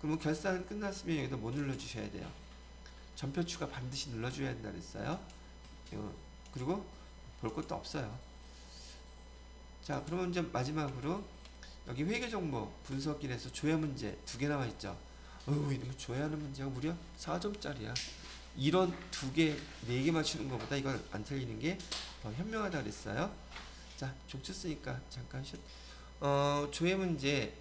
그러면 결산 끝났으면 여기다 뭐 눌러주셔야 돼요? 전표 추가 반드시 눌러줘야 한다 그랬어요. 그리고 볼 것도 없어요. 자, 그러면 이제 마지막으로 여기 회계 정보 분석기에서 조회 문제 2개 나와 있죠. 이러면 조회하는 문제가 무려 4점짜리야. 이런 2개, 4개 맞추는 것보다 이걸 안 틀리는 게 더 현명하다 그랬어요. 자, 좀 쳤으니까 잠깐 조회 문제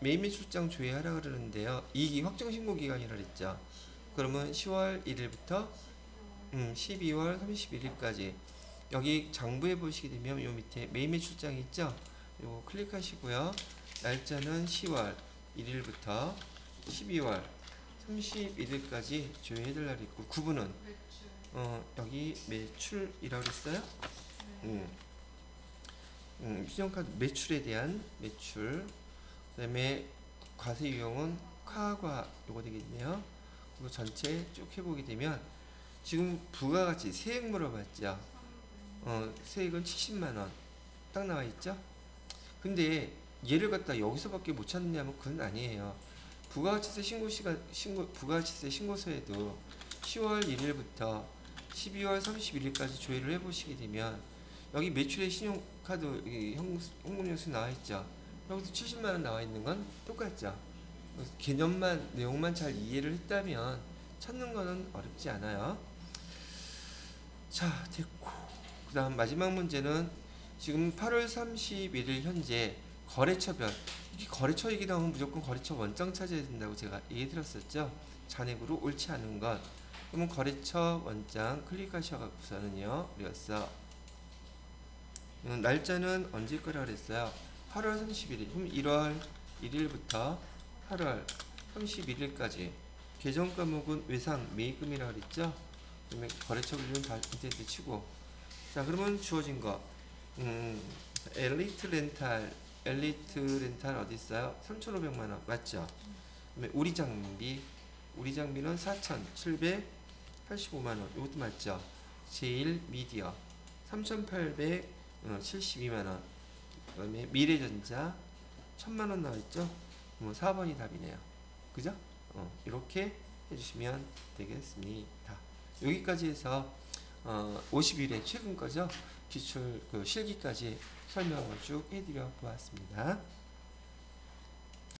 매입 출장 조회하라 그러는데요. 이익이 확정 신고 기간이라 그랬죠. 그러면 10월 1일부터 12월 31일까지 여기 장부에 보시게 되면 요 밑에 매입 출장이 있죠. 요거 클릭하시고요. 날짜는 10월 1일부터 12월 31일까지 조회해달라 그랬고 구분은 여기 매출이라고 그랬어요. 신용카드 매출에 대한 매출, 그 다음에 과세 유형은 카과 요거 되겠네요. 그리고 전체 쭉 해보게 되면 지금 부가가치 세액 물어봤죠. 세액은 70만원 딱 나와 있죠. 근데 얘를 갖다 여기서밖에 못 찾느냐면 그건 아니에요. 부가가치세 부가가치세 신고서에도 10월 1일부터 12월 31일까지 조회를 해보시게 되면 여기 매출의 신용카드 현금영수 나와 있죠. 여기서 70만원 나와 있는 건 똑같죠. 개념만 내용만 잘 이해를 했다면 찾는 거는 어렵지 않아요. 자, 됐고 그 다음 마지막 문제는 지금 8월 31일 현재 거래처별, 이게 거래처 얘기 나오면 무조건 거래처 원장 찾아야 된다고 제가 얘기 드렸었죠. 잔액으로 옳지 않은 것. 그러면 거래처 원장 클릭하셔서는요, 그래서 날짜는 언제 거라 그랬어요? 8월 31일. 그럼 1월 1일부터 8월 31일까지. 계정 과목은 외상 매입금이라고 그랬죠? 그러면 거래처 분류는 다 인터넷에 치고. 자, 그러면 주어진 거. 엘리트 렌탈 어디 있어요? 3,500만원 맞죠? 그다음에 우리 장비는 4,785만원 이것도 맞죠? 제일 미디어 3,872만원. 그다음에 미래전자 1,000만원 나와있죠? 4번이 답이네요. 그죠? 이렇게 해주시면 되겠습니다. 여기까지 해서 50일의 최근 거죠? 기출 실기까지 설명을 쭉 해드려 보았습니다.